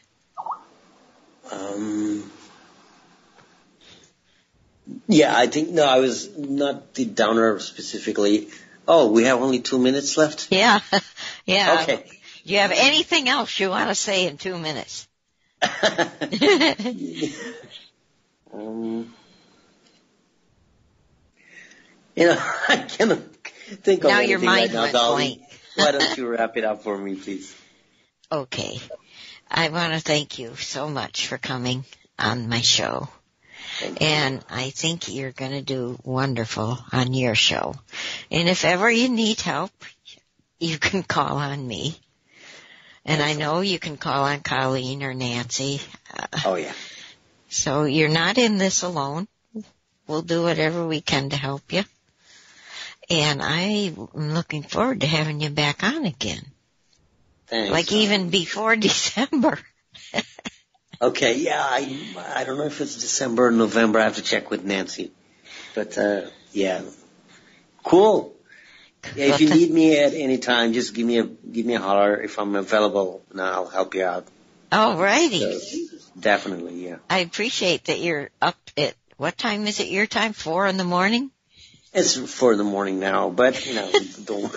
Yeah, I think, no, I was not the downer specifically. Oh, we have only 2 minutes left? Yeah. Yeah. Okay. Do you have anything else you want to say in 2 minutes? I cannot think of now anything your mind right now, went Dolly. blank. Why don't you wrap it up for me, please? Okay. I want to thank you so much for coming on my show. And I think you're going to do wonderful on your show. And if ever you need help, you can call on me. And I know you can call on Colleen or Nancy. Oh, yeah. So you're not in this alone. We'll do whatever we can to help you. And I'm looking forward to having you back on again. Thanks. Like even before December. Okay, yeah, I don't know if it's December or November. I have to check with Nancy. But, yeah. Cool. Yeah, if you need me at any time, just give me a holler if I'm available, and I'll help you out. All righty. So, definitely, yeah. I appreciate that you're up at, what time is it your time? 4 a.m? It's 4 a.m. now, but, don't,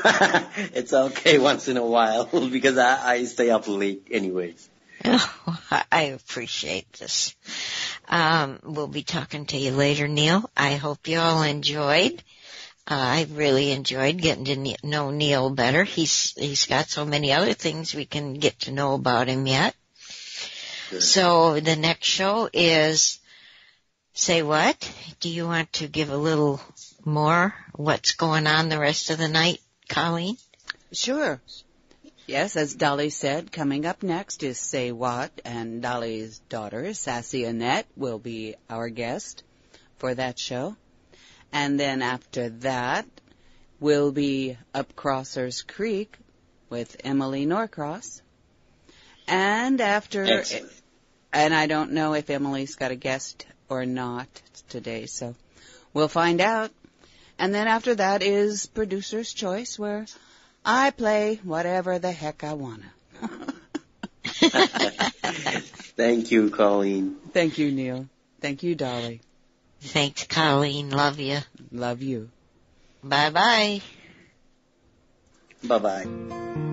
it's okay once in a while because I stay up late anyways. Oh, I appreciate this. We'll be talking to you later, Neel. I hope you all enjoyed. I really enjoyed getting to know Neel better. He's got so many other things we can get to know about him yet. Good. So the next show is, say what? Do you want to give a little more what's going on the rest of the night, Colleen? Sure. Yes, as Dolly said, coming up next is Say What, and Dolly's daughter, Sassy Annette, will be our guest for that show. And then after that, will be Up Crossers Creek with Emily Norcross. And after, Excellent. and I don't know if Emily's got a guest or not today, so we'll find out. And then after that is Producer's Choice, where I play whatever the heck I wanna. Thank you, Colleen. Thank you, Neel. Thank you, Dolly. Thanks, Colleen. Love you. Love you. Bye-bye. Bye-bye.